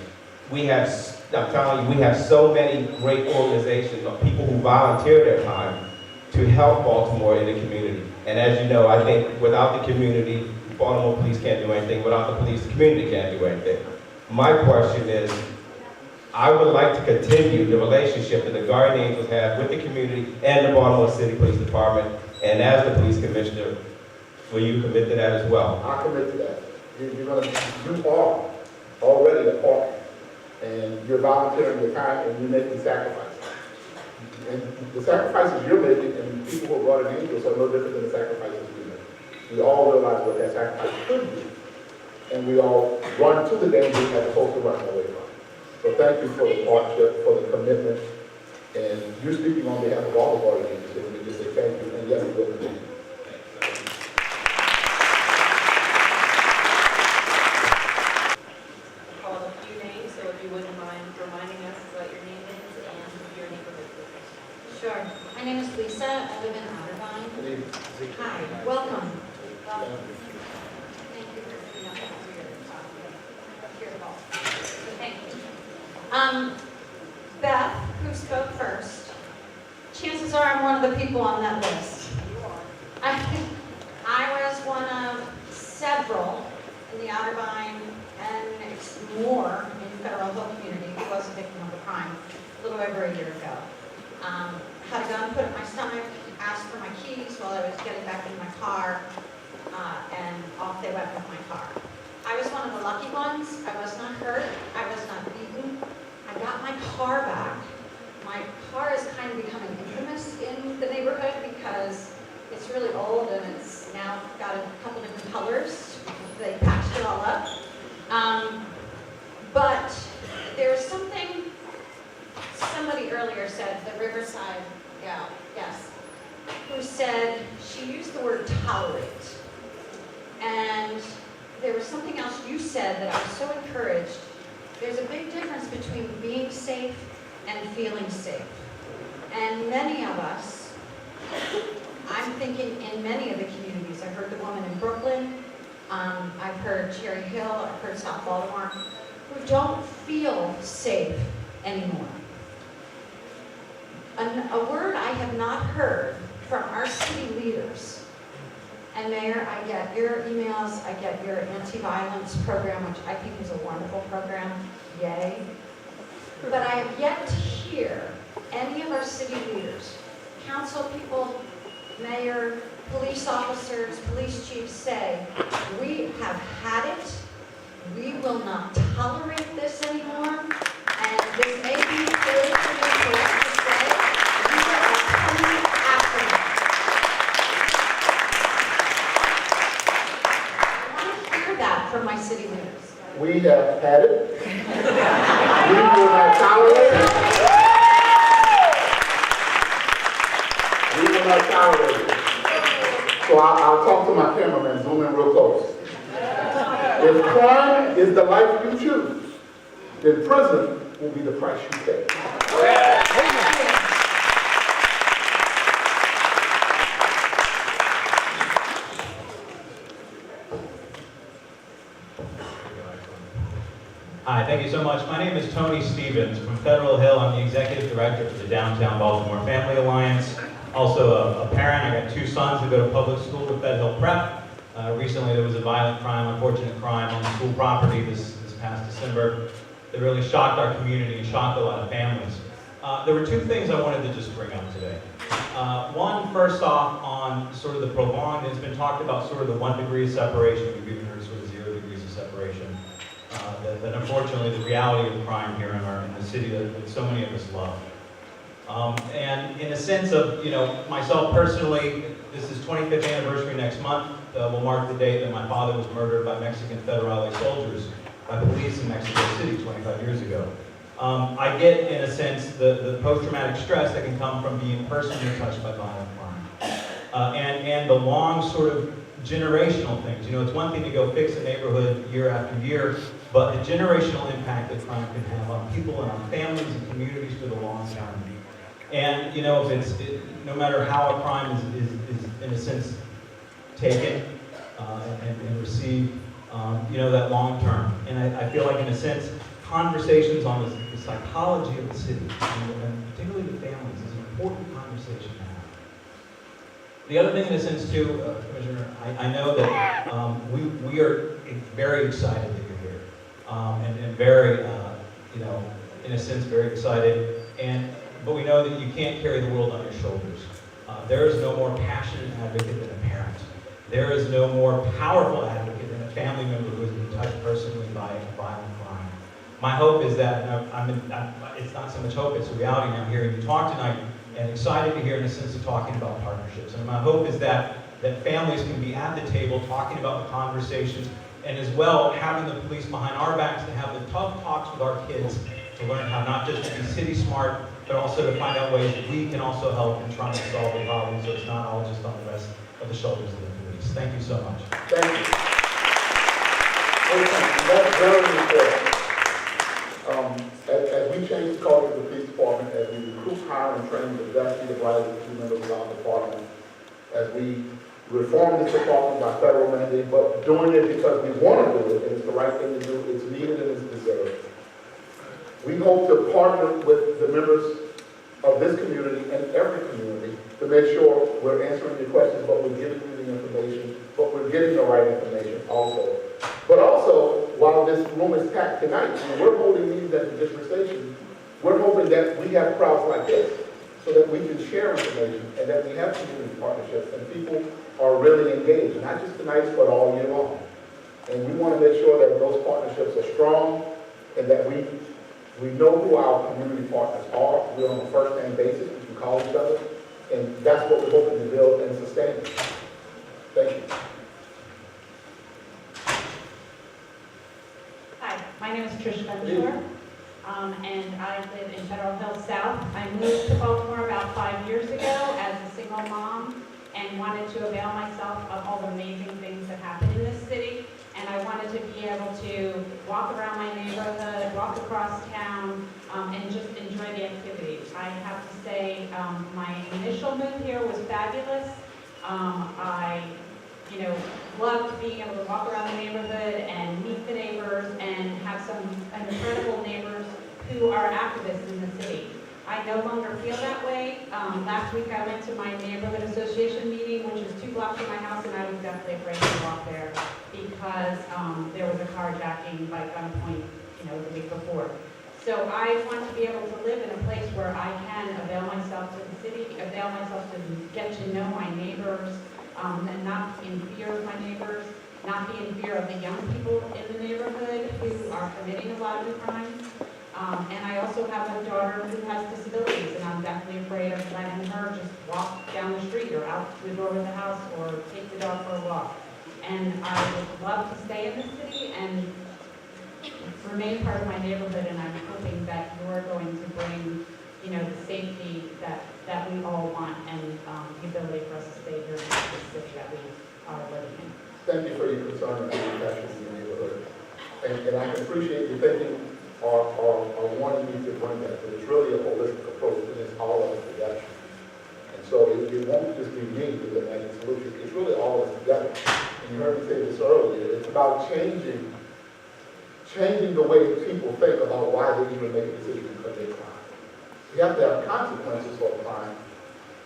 we have, I'm telling you, we have so many great organizations of people who volunteer their time to help Baltimore in the community. And as you know, I think without the community, Baltimore police can't do anything. Without the police, the community can't do anything. My question is, I would like to continue the relationship that the Guardian Angels have with the community and the Baltimore City Police Department, and as the police commissioner, will you commit to that as well? I commit to that. You are already a partner, and you're volunteering your time and you're making sacrifices. And the sacrifices you're making and people who are Guardian Angels are no different than the sacrifices we make. We all realize what that sacrifice could be, and we all run to the danger as opposed to running away from it. So thank you for the partnership, for the commitment, and you're speaking on behalf of all the Guardian Angels, and we just say thank you, and yes, we will continue. Call a few names, so if you wouldn't mind reminding us what your name is and your neighborhood, please. Sure. My name is Lisa. I live in Otterbein. Hi, welcome. Thank you for coming up here at all. So thank you. Beth, who spoke first, chances are I'm one of the people on that list. I was one of several in the Otterbein and more in Federal Hill community who was a victim of a crime a little over a year ago. Had a gun put in my stomach, asked for my keys while I was getting back in my car, and off they went with my car. I was one of the lucky ones. I was not hurt. I was not beaten. I got my car back. My car is kind of becoming infamous in the neighborhood because it's really old and it's now got a couple different colors. They patched it all up. But there's something somebody earlier said, the Riverside gal, yes, who said she used the word tolerate. And there was something else you said that I was so encouraged. There's a big difference between being safe and feeling safe. And many of us, I'm thinking in many of the communities, I heard the woman in Brooklyn, I've heard Cherry Hill, I've heard South Baltimore, who don't feel safe anymore. A word I have not heard from our city leaders, and Mayor, I get your emails, I get your anti-violence program, which I think is a wonderful program, yay. But I have yet to hear any of our city leaders, council people, mayor, police officers, police chiefs say, we have had it, we will not tolerate this anymore, and this may be politically correct to say, we are coming after We have had it. We will not tolerate it. We will not tolerate it. So I'll talk to my cameraman, zoom in real close. If crime is the life you choose, then prison will be the price you pay. Hi, thank you so much. My name is Tony Stevens from Federal Hill. I'm the executive director for the Downtown Baltimore Family Alliance. Also a parent. I got two sons who go to public school at Fed Hill Prep. Recently there was a violent crime, unfortunate crime on the school property this past December that really shocked our community and shocked a lot of families. There were two things I wanted to just bring up today. One, first off, on sort of the prolonged, it's been talked about sort of the 1 degree of separation. We've even heard sort of 0 degrees of separation. That unfortunately the reality of crime here in the city that so many of us love. And in a sense of, myself personally, this is 25th anniversary next month. Will mark the date that my father was murdered by Mexican Federale soldiers by police in Mexico City 25 years ago. I get, in a sense, the post-traumatic stress that can come from being personally touched by violent crime. And the long sort of generational things. It's one thing to go fix a neighborhood year after year, but the generational impact that crime can have on people and on families and communities for the long term. And, no matter how a crime is in a sense, taken and received, that long term. And I feel like, in a sense, conversations on the psychology of the city, and particularly the families, is an important conversation to have. The other thing, in a sense, too, Commissioner, I know that we are very excited that you're here, and very, in a sense, very excited. But we know that you can't carry the world on your shoulders. There is no more passionate advocate than a parent. There is no more powerful advocate than a family member who has been touched personally by a violent crime. My hope is that, it's not so much hope, it's a reality now hearing you talk tonight, and excited to hear, in a sense, of talking about partnerships. And my hope is that families can be at the table talking about the conversations, and as well having the police behind our backs to have the tough talks with our kids to learn how not just to be city smart, but also to find out ways that we can also help in trying to solve the problem, so it's not all just on the rest of the shoulders of the police. Thank you so much. Thank you. That's very important. As we change the culture of the police department, as we recruit, hire, and train the best leader writers and members of our department, as we reform this department by federal mandate, but doing it because we want to do it, and it's the right thing to do, it's needed and it's deserved. We hope to partner with the members of this community and every community to make sure we're answering your questions, but we're giving you the information, but we're getting the right information also. But also, while this room is packed tonight, and we're holding meetings at the district station, we're hoping that we have crowds like this so that we can share information and that we have community partnerships and people are really engaged, not just tonight, but all year long. And we want to make sure that those partnerships are strong and that we know who our community partners are. We're on a first-name basis, we can call each other, and that's what we're hoping to build and sustain. Thank you. Hi, my name is Trish Benshore, and I live in Federal Hill South. I moved to Baltimore about 5 years ago as a single mom and wanted to avail myself of all the amazing things that happen in this city. And I wanted to be able to walk around my neighborhood, walk across town, and just enjoy the activities. I have to say, my initial move here was fabulous. I loved being able to walk around the neighborhood and meet the neighbors and have some incredible neighbors who are activists in the city. I no longer feel that way. Last week I went to my neighborhood association meeting, which is 2 blocks from my house, and I was definitely afraid to walk there because there was a carjacking by gunpoint, the week before. So I want to be able to live in a place where I can avail myself to the city, avail myself to get to know my neighbors, and not be in fear of my neighbors, not be in fear of the young people in the neighborhood who are committing a lot of the crimes. And I also have a daughter who has disabilities, and I'm definitely afraid of letting her just walk down the street or out the door of the house or take the dog for a walk. And I would love to stay in the city and remain part of my neighborhood, and I'm hoping that you're going to bring, you know, the safety that we all want, and the ability for us to stay here in the city that we are living in. Thank you for your concern about the passion in your neighborhood. And I can appreciate you thinking or wanting me to bring that, but it's really a holistic approach, and it's all of us together. And so it won't just be me with the magic solution, it's really all of us together. And you heard me say this earlier, it's about changing the way people think about why they even make a decision because they crime. We have to have consequences for a crime.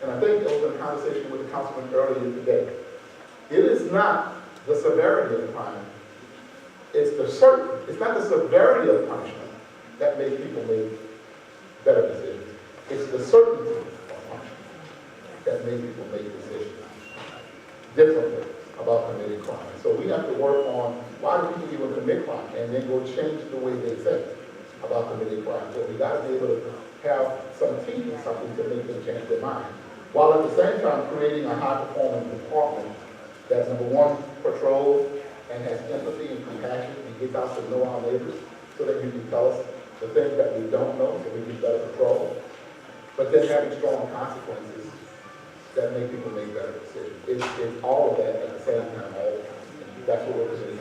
And I think there was a conversation with the councilman earlier today. It is not the severity of the crime. It's not the severity of punishment that makes people make better decisions. It's the certainty of punishment that makes people make decisions differently about committing crime. So we have to work on why do people even commit crime, and then go change the way they think about committing crime. So we got to be able to have some teeth and something to make them change their mind, while at the same time creating a high-performing department that, number one, patrols and has empathy and compassion and gets out to know our neighbors so that you can tell us the things that we don't know so we can better patrol. But then having strong consequences that make people make better decisions. It's all of that at the same time, all the time. And that's what we're going to do.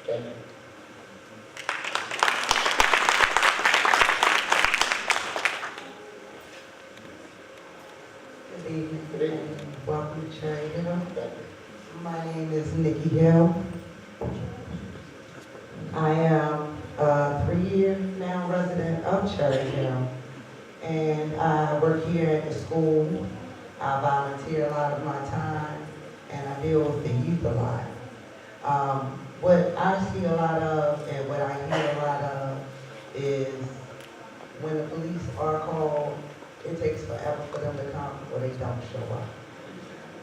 Thank you. Good evening. Good evening. And welcome to Cherry Hill. Thank you. My name is Nikki Hill. I am a 3-year now resident of Cherry Hill, and I work here at the school. I volunteer a lot of my time, and I deal with the youth a lot. What I see a lot of and what I hear a lot of is when the police are called, it takes forever for them to come or they don't show up.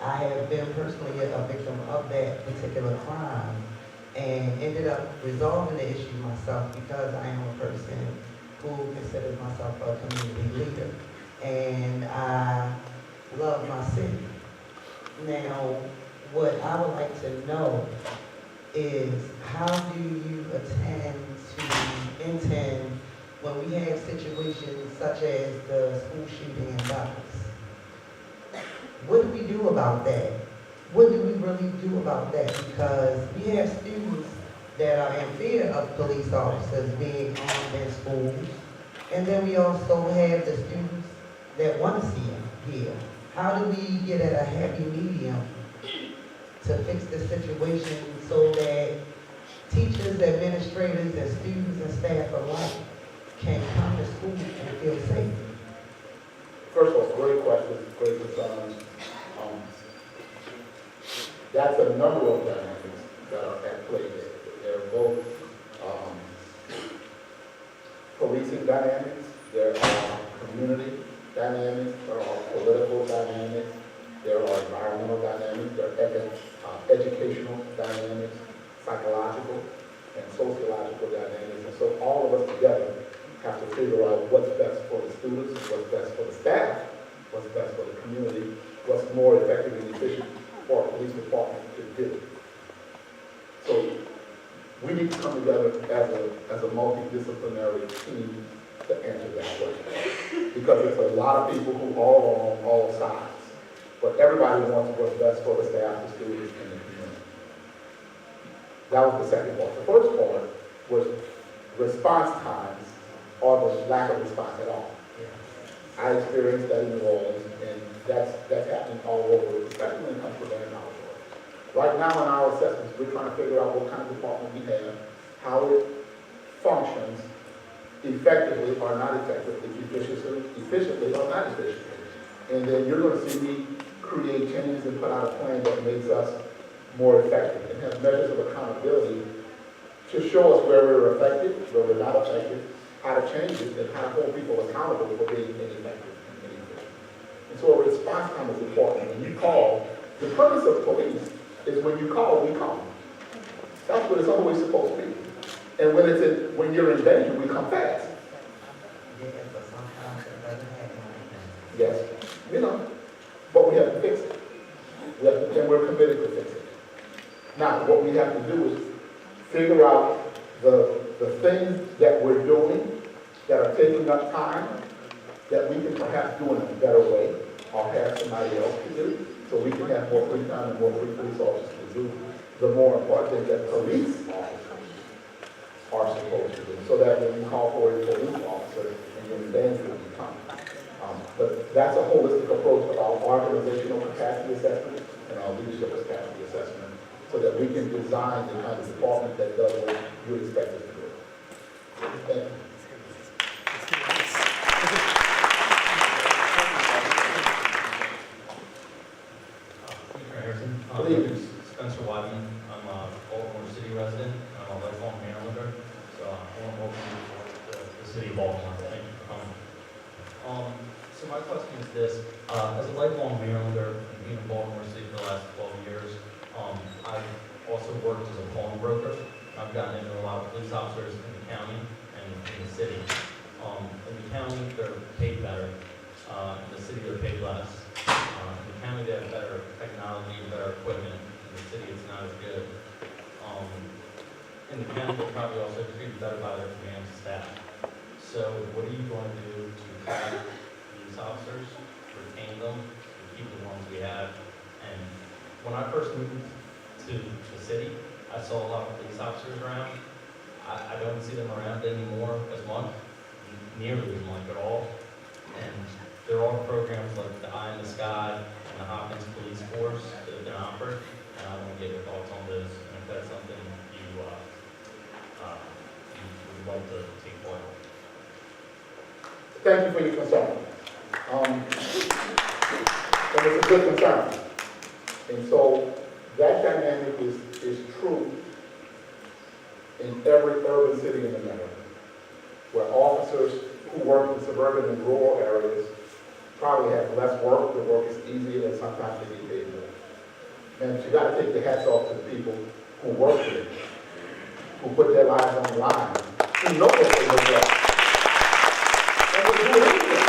I have been personally a victim of that particular crime and ended up resolving the issue myself because I am a person who considers myself a community leader. And I love my city. Now, what I would like to know is how do you intend when we have situations such as the school shooting in Dallas? What do we do about that? What do we really do about that? Because we have students that are in fear of police officers being armed in schools, and then we also have the students that want to see them here. How do we get at a happy medium to fix the situation so that teachers, administrators, and students and staff alike can come to school and feel safe? First of all, great questions, great concerns. That's a number of dynamics that are at play there. There are both policing dynamics, there are community dynamics, there are political dynamics, there are environmental dynamics, there are educational dynamics, psychological and sociological dynamics. And so all of us together have to figure out what's best for the students, what's best for the staff, what's best for the community, what's more effective and efficient for a police department to do. So we need to come together as a multidisciplinary team to answer that question. Because it's a lot of people who are on all sides. But everybody wants what's best for the staff, the students, and the community. That was the second part. The first part was response times or the lack of response at all. I experienced that in New Orleans, and that's happening all over, especially when it comes to land knowledge. Right now in our assessments, we're trying to figure out what kind of department we have, how it functions effectively or not effectively, efficiently or not efficiently. And then you're going to see me create changes and put out a plan that makes us more effective and have measures of accountability to show us where we're effective, where we're not effective, how to change it, and how to hold people accountable for being ineffective and inefficient. And so a response time is important. When you call, the purpose of police is when you call, we come. That's what it's always supposed to be. And when you're in danger, we come fast. Yes, but we have to fix it. And we're committed to fix it. Now, what we have to do is figure out the the things that we're doing that are taking up time, that we can perhaps do in a better way, or have somebody else to do, so we can have more free time and more free police officers to do the more important things that police officers are supposed to do, so that when we call for a police officer, and then bands will become. But that's a holistic approach of our organizational capacity assessment and our leadership capacity assessment, so that we can design the kind of department that does what you expect us to do. Thank you. Harrison. Please. Spencer Wyman. I'm a Baltimore City resident. I'm a lifelong Marylander. So I want to welcome you to the city of Baltimore. Thank you for coming. So my question is this. As a lifelong Marylander, being in Baltimore City for the last 12 years, I've also worked as a pawn broker. I've gotten into a lot of police officers in the county and in the city. In the county, they're paid better. In the city, they're paid less. In the county, they have better technology and better equipment. In the city, it's not as good. In the county, they're probably also treated better by their command staff. So what are you going to do to attract these officers, retain them, and keep the ones we have? And when I first moved to the city, I saw a lot of police officers around. I don't see them around anymore as much, nearly as much at all. And there are programs like the Eye in the Sky and the Hopkins Police Force that have been offered, and I want to get your thoughts on this, and if that's something you would like to take part in. Thank you for your concern. And it's a good concern. And so that dynamic is true in every urban city in America, where officers who work in suburban and rural areas probably have less work, the work is easier, and sometimes they get paid more. And you got to take your hats off to the people who work here, who put their lives on the line, who know that they work well. And we do it anyway.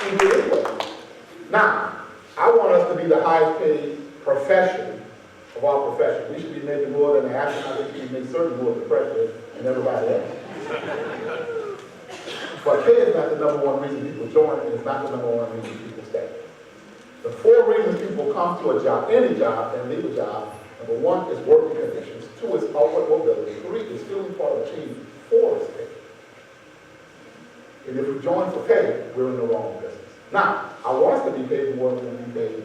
We do it anyway. Now, I want us to be the highest paid profession of our profession. We should be making more than the astronauts. We should be making certainly more than the president and everybody else. But pay is not the number one reason people join, and it's not the number one reason people stay. The four reasons people come to a job, any job, and leave a job: number one is working conditions, two is upward mobility, three is feeling part of a team, four is pay. And if we join for pay, we're in the wrong business. Now, I want us to be paid more than we paid.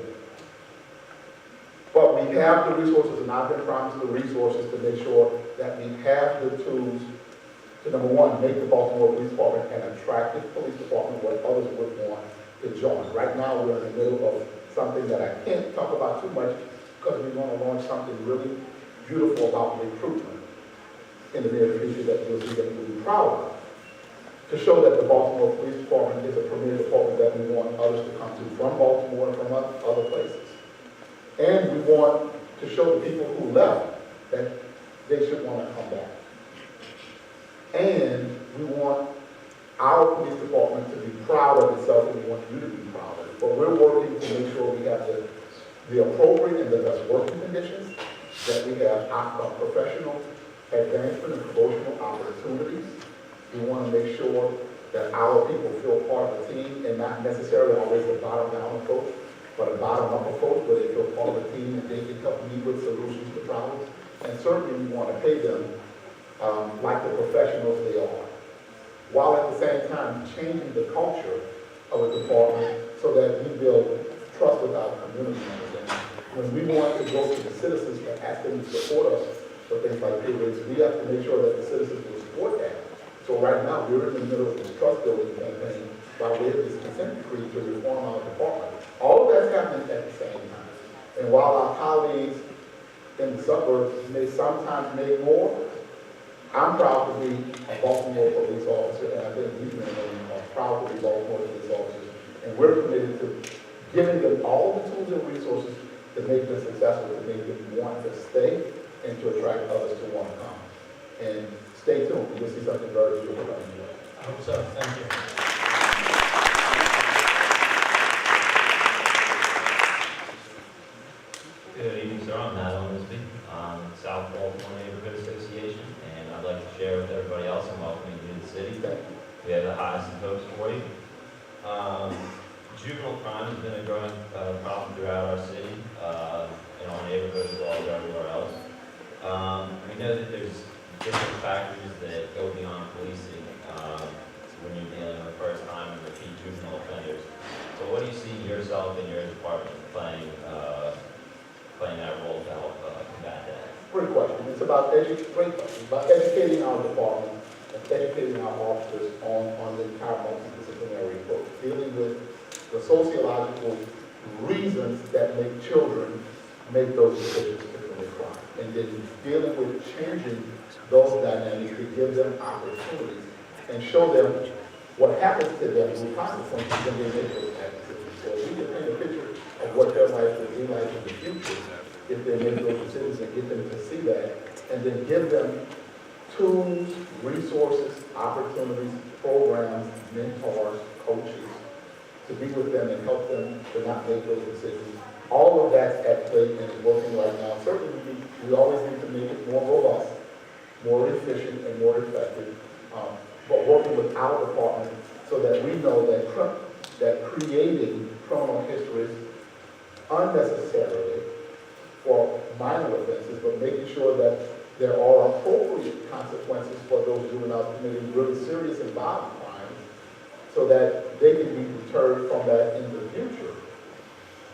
But we have the resources, and I've been promised the resources to make sure that we have the tools to, number one, make the Baltimore Police Department an attractive police department where others would want to join. Right now, we're in the middle of something that I can't talk about too much because we want to launch something really beautiful about recruitment in the near future that you'll see that you'll be proud of, to show that the Baltimore Police Department is a premier department that we want others to come to from Baltimore and from other places. And we want to show the people who left that they should want to come back. And we want our police department to be proud of itself, and we want you to be proud of it. But we're working to make sure we have the appropriate and the best working conditions, that we have professional advancement and promotional opportunities. We want to make sure that our people feel part of the team and not necessarily always a bottom-down approach, but a bottom-up approach where they feel part of the team and they can help me with solutions to problems. And certainly we want to pay them like the professionals they are, while at the same time changing the culture of a department so that we build trust with our community members. And when we want to go to the citizens to ask them to support us for things like pay rates, we have to make sure that the citizens will support that. So right now, we're in the middle of this trust building campaign by way of this consent decree to reform our department. All of that's happening at the same time. And while our colleagues in the suburbs may sometimes make more, I'm proud to be a Baltimore police officer, and I think these men are proud to be Baltimore police officers. And we're committed to giving them all the tools and resources to make them successful, to make them want to stay, and to attract others to want to come. And stay tuned. You'll see something very beautiful coming your way. I hope so. Thank you. Good evening, sir. I'm Matt Onisby. South Baltimore neighborhood, juvenile crime has been a growing problem throughout our city, in our neighborhoods as well as everywhere else. We know that there's different factors that go beyond policing when you're dealing with first-time and repeat juvenile offenders. So what do you see yourself and your department playing that role to help combat that? Great question. It's about educating our department and educating our officers on the entire multidisciplinary approach, dealing with the sociological reasons that make children make those decisions to commit crime, and then dealing with changing those dynamics to give them opportunities and show them what happens to them with consequences when they make those activities. So we can paint a picture of what their life will be like in the future if they make those decisions and get them to see that, and then give them tools, resources, opportunities, programs, mentors, coaches to be with them and help them to not make those decisions. All of that's at play and is working right now. Certainly, we always need to make it more robust, more efficient, and more effective, but working with our department so that we know that creating criminal histories unnecessarily for minor offenses, but making sure that there are appropriate consequences for those juveniles committing really serious and violent crimes so that they can be deterred from that in the future.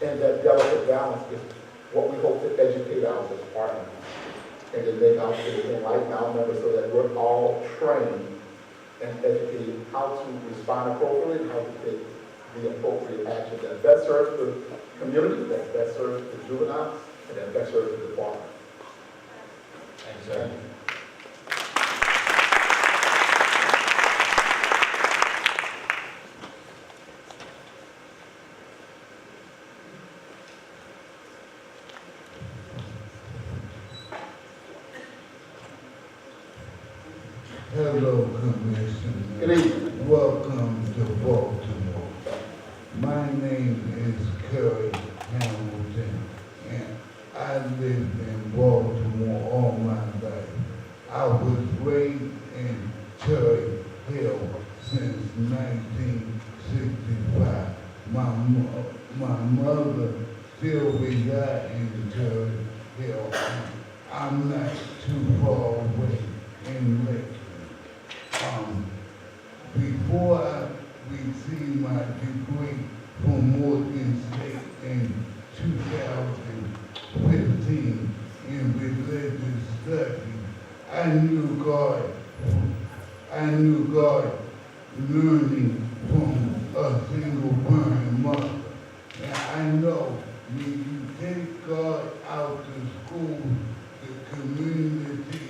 And that delicate balance is what we hope to educate our department and to make our citizens lifelong members so that we're all trained and educated how to respond appropriately and how to take the appropriate action that best serves the community, that best serves the juveniles, and that best serves the department. Thanks, sir. Hello, Commissioner. Good evening. Welcome to Baltimore. My name is Kerry Hamilton, and I lived in Baltimore all my life. I was raised in Cherry Hill since 1965. My mother still resides in Cherry Hill. I'm not too far away in Lake. Before I received my degree from Morgan State in 2015 in religious studies, I knew God learning from a single parent mother. And I know when you take God out to school, the community,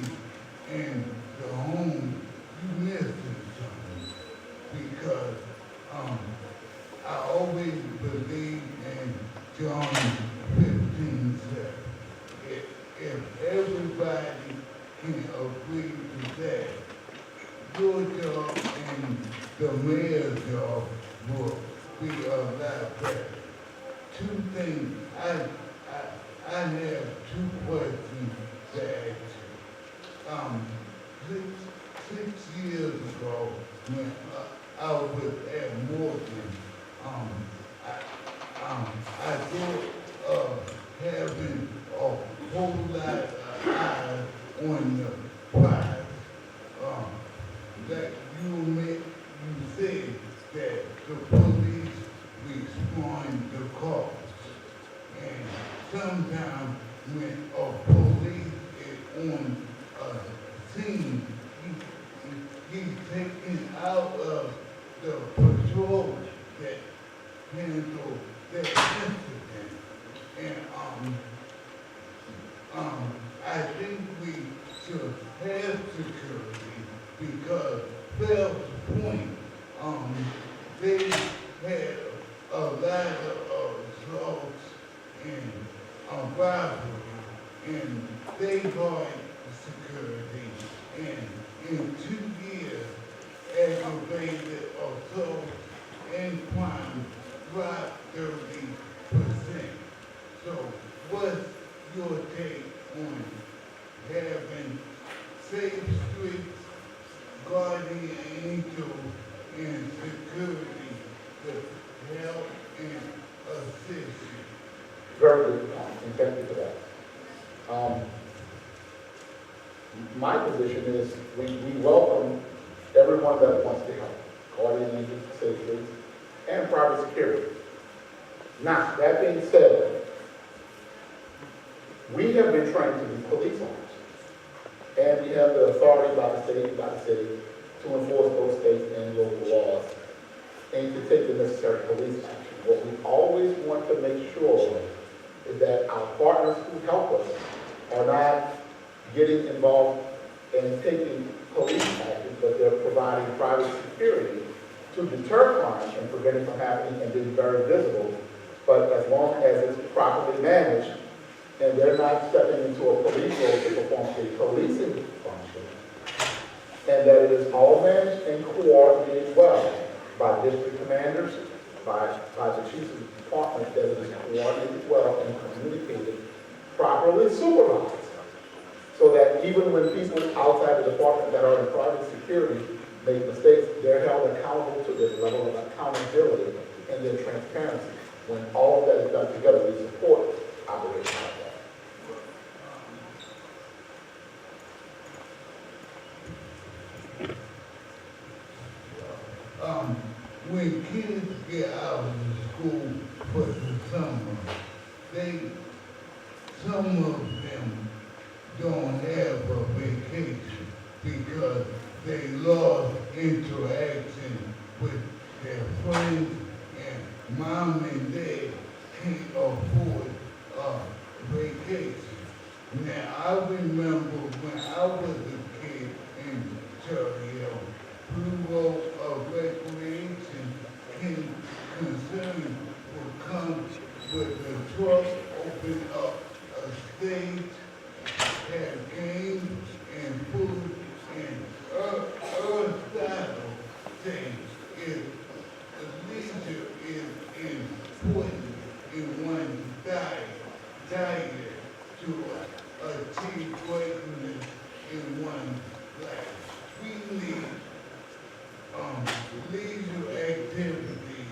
and the home, you miss it something. Because I always believe in John 15 said, if everybody can agree to that, your job and the mayor's job will be a lot better. Two things, I have two questions to ask you. 6 years ago, when I was at Morgan, I thought of having a whole lot of eyes on the prize. That you said that the police respond to calls. And sometimes when a police is on a scene, he's taken out of the patrol that handle that incident. And I think we should have security because Fells Point, they had a lot of assaults and robbery, and they got security. And in 2 years, aggravated assault and crime dropped 30%. So what's your take on having safe streets, guardian angels, and security to help and assist you. Very good, and thank you for that. My position is we welcome everyone that wants to help, guardian angels, safety, and private security. Now, that being said, we have been trained to be police officers, and we have the authority by the city, to enforce those states and local laws and to take the necessary police action. What we always want to make sure is that our partners who help us are not getting involved in taking police action, but they're providing private security to deter crime and prevent it from happening and being very visible. But as long as it's properly managed and they're not stepping into a police role to perform a policing function, and that it is all managed and coordinated well by district commanders, by the chiefs of department, that it is coordinated well and communicated, properly supervised, so that even when people outside the department that are in private security make mistakes, they're held accountable to this level of accountability and their transparency. When all of that is done together, we support operations like that. When kids get out of school for the summer, some of them don't have a vacation because they lost interaction with their friends, and mom and dad can't afford a vacation. Now, I remember when I was a kid in Cherry Hill, we wrote a recreation concern would come with the truck, open up a stage, have games and food, and our style thing is leisure is important in one's diet to achieve greatness in one's life. We need leisure activities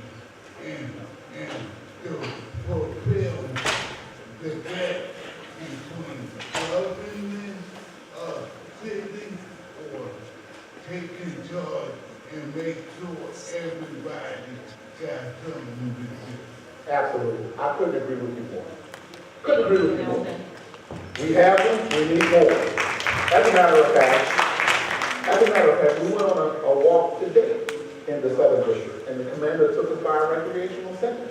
and to fulfill the gap between government, city, or taking charge and make sure everybody got something to do. Absolutely. I couldn't agree with you more. Couldn't agree with you more. We have them, we need more. As a matter of fact, we went on a walk today in the Southern District, and the commander took us by a recreational center.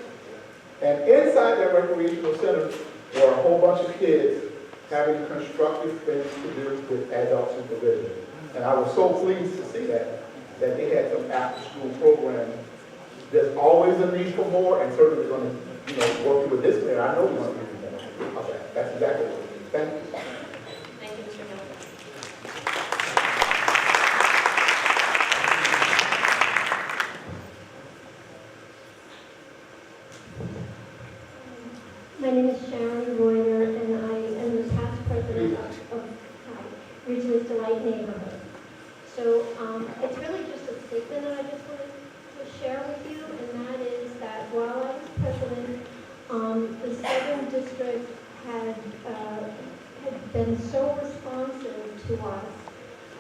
And inside that recreational center were a whole bunch of kids having constructive things to do with adult supervision. And I was so pleased to see that they had some after-school programs. There's always a need for more, and certainly we're going to, working with this mayor, I know we're going to do more. Okay, that's exactly what we need. Thank you. Thank you, Mr. Miller. My name is Sharon Reuter, and I am the past president of Regions Delight Neighborhood. So it's really just a statement that I just wanted to share with you, and that is that while I was president, the Southern District had been so responsive to us.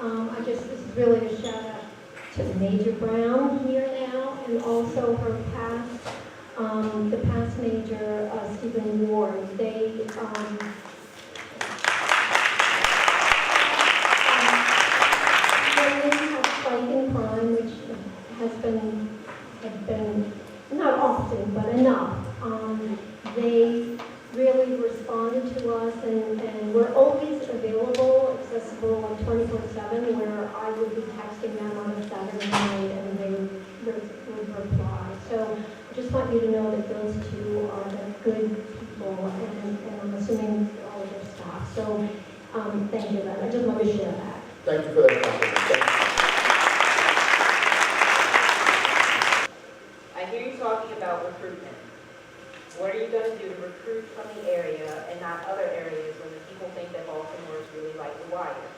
I guess this is really a shout out to Major Brown here now, and also her past. The past major, Stephen Ward, they have spike in crime, which had been not often, but enough. They really responded to us, and we're always available, accessible 24/7, where I would be texting them on a Saturday night, and they would reply. So I just want you to know that those two are the good people, and I'm assuming all of their staff. So thank you. I just want to share that. Thank you for that compliment. I hear you talking about recruitment. What are you going to do to recruit from the area and not other areas when the people think that Baltimore is really like The Wire?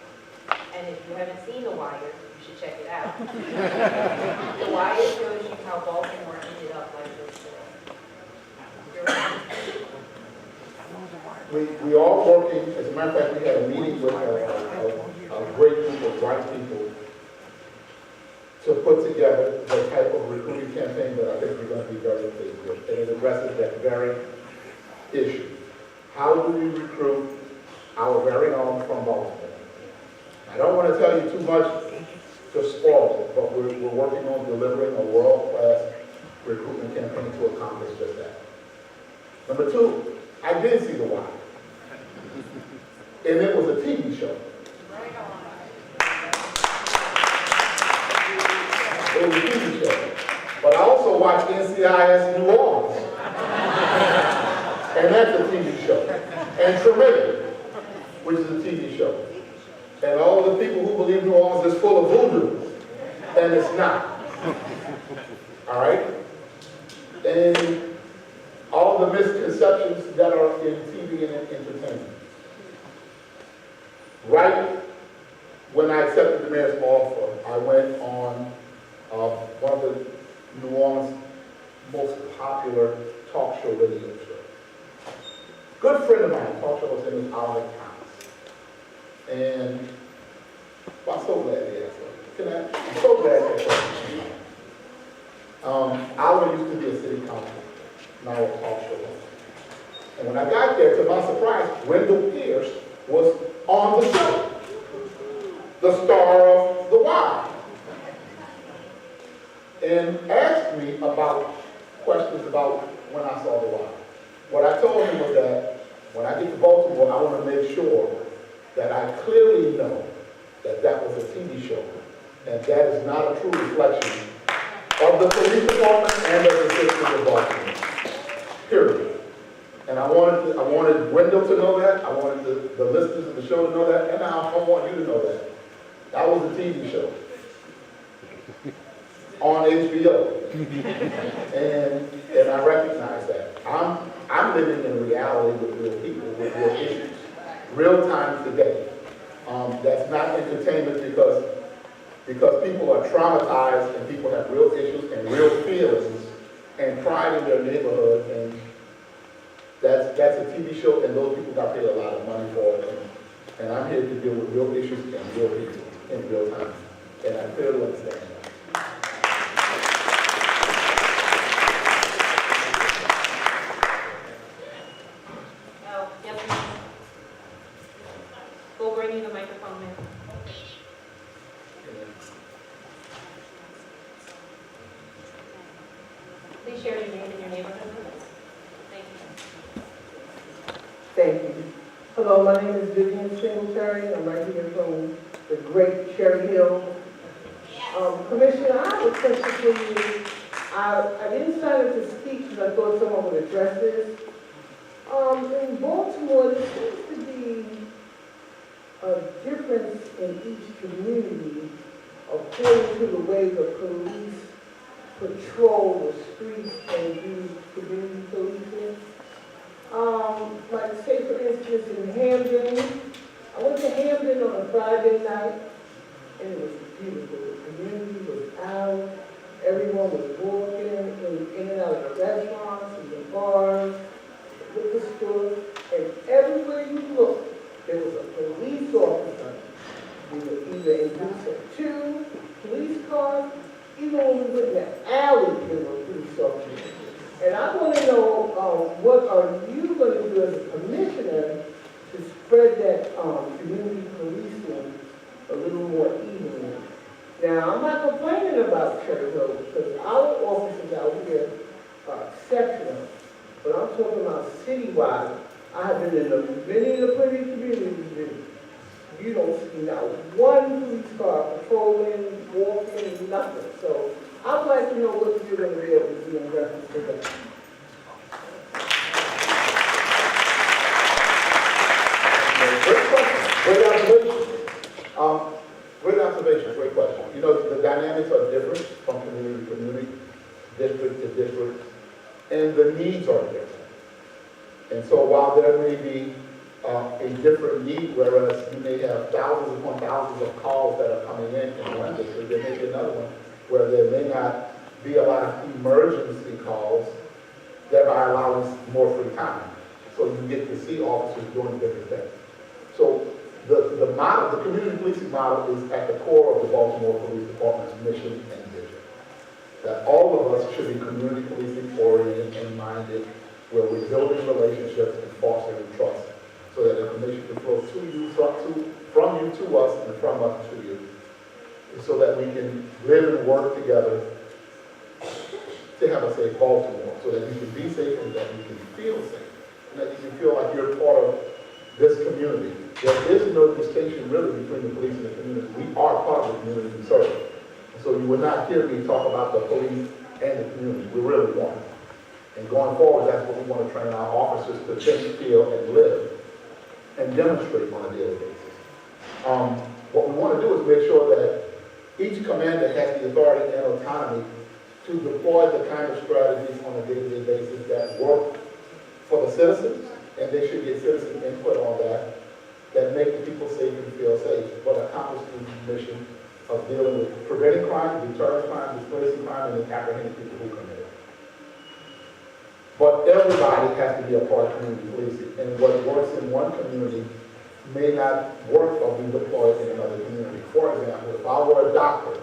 And if you haven't seen The Wire, you should check it out. The Wire shows you how Baltimore ended up like this today. we are working, as a matter of fact, we had a meeting with a great group of white people to put together the type of recruiting campaign that I think we're going to be very pleased with. And it addresses that very issue. How do we recruit our very own from Baltimore? I don't want to tell you too much to spoil it, but we're working on delivering a world-class recruitment campaign to accomplish just that. Number two, I did see The Wire. And it was a TV show. It was a TV show. But I also watched NCIS New Orleans. And that's a TV show. And Tremendous, which is a TV show. And all the people who believe New Orleans is full of voodoo. And it's not. All right? And all the misconceptions that are in TV and entertainment. Right when I accepted the mayor's offer, I went on one of the New Orleans' most popular talk show radio show. Good friend of mine, talk show, his name is Thomas. And well, I'm so glad they asked that. I'm so glad they asked that. Oliver used to be a city council, now a talk show host. And when I got there, to my surprise, Wendell Pierce was on the show, the star of The Wire, and asked me about questions about when I saw The Wire. What I told him was that when I get to Baltimore, I want to make sure that I clearly know that that was a TV show, and that is not a true reflection of the police department and of the citizens of Baltimore. Period. And I wanted Wendell to know that. I wanted the listeners of the show to know that, and I want you to know that. That was a TV show on HBO, and I recognize that. I'm living in reality with real people, with real issues, real time today. That's not entertainment because people are traumatized and people have real issues and real feelings and pride in their neighborhood, and that's a TV show, and those people got paid a lot of money for it, and I'm here to deal with real issues and real people in real time, and I clearly understand that. We'll bring you the microphone now. Please share your name and your neighborhood with us. Thank you. Thank you. Hello, my name is Vivian Singletary. I'm right here from the great Cherry Hill. Commissioner, I have a question for you. I didn't sign up to speak because I thought someone would address this. In Baltimore, there seems to be a difference in each community according to the way the police patrol the streets and do community policing. Like say for instance in Hamden, I went to Hamden on a Friday night and it was beautiful. The community was out, everyone was walking in and out of the restaurants and the bars, the liquor stores, and everywhere you looked, there was a police officer. We were either in groups of 2 police cars, even when we went in the alley, there were police officers. And I want to know, what are you going to do as a commissioner to spread that community policing a little more evenly? Now, I'm not complaining about Cherry Hill because our officers out here are exceptional, but I'm talking about citywide. I have been in many of the pretty communities. You don't see not one police car patrolling, walking, nothing. So I would like to know what you're going to be able to do in reference to that. Great observation. Great observation, great question. You know, the dynamics are different from community to community, district to district, and the needs are different. And so while there may be a different need, whereas you may have thousands upon thousands of calls that are coming in one district, there may be another one where there may not be a lot of emergency calls, thereby allowing more free time. so you get to see officers doing different things. So the model, the community policing model is at the core of the Baltimore Police Department's mission and vision. That all of us should be community policing oriented and minded, where we're building relationships and fostering trust, so that information can flow to you, from you to us, and from us to you, so that we can live and work together to have a safe Baltimore, so that you can be safe and that you can feel safe, and that you can feel like you're part of this community. There is no distinction really between the police and the community. We are part of the community we serve. So you will not hear me talk about the police and the community. We really want it. And going forward, that's what we want to train our officers to think, feel, and live, and demonstrate on a daily basis. What we want to do is make sure that each commander has the authority and autonomy to deploy the kind of strategies on a day-to-day basis that work for the citizens, and they should get citizen input on that make the people safe and feel safe, but accomplish the mission of dealing with preventing crime, deterring crime, displacing crime, and apprehending people who commit it. But everybody has to be a part of community policing, and what works in one community may not work or be deployed in another community. For example, if I were a doctor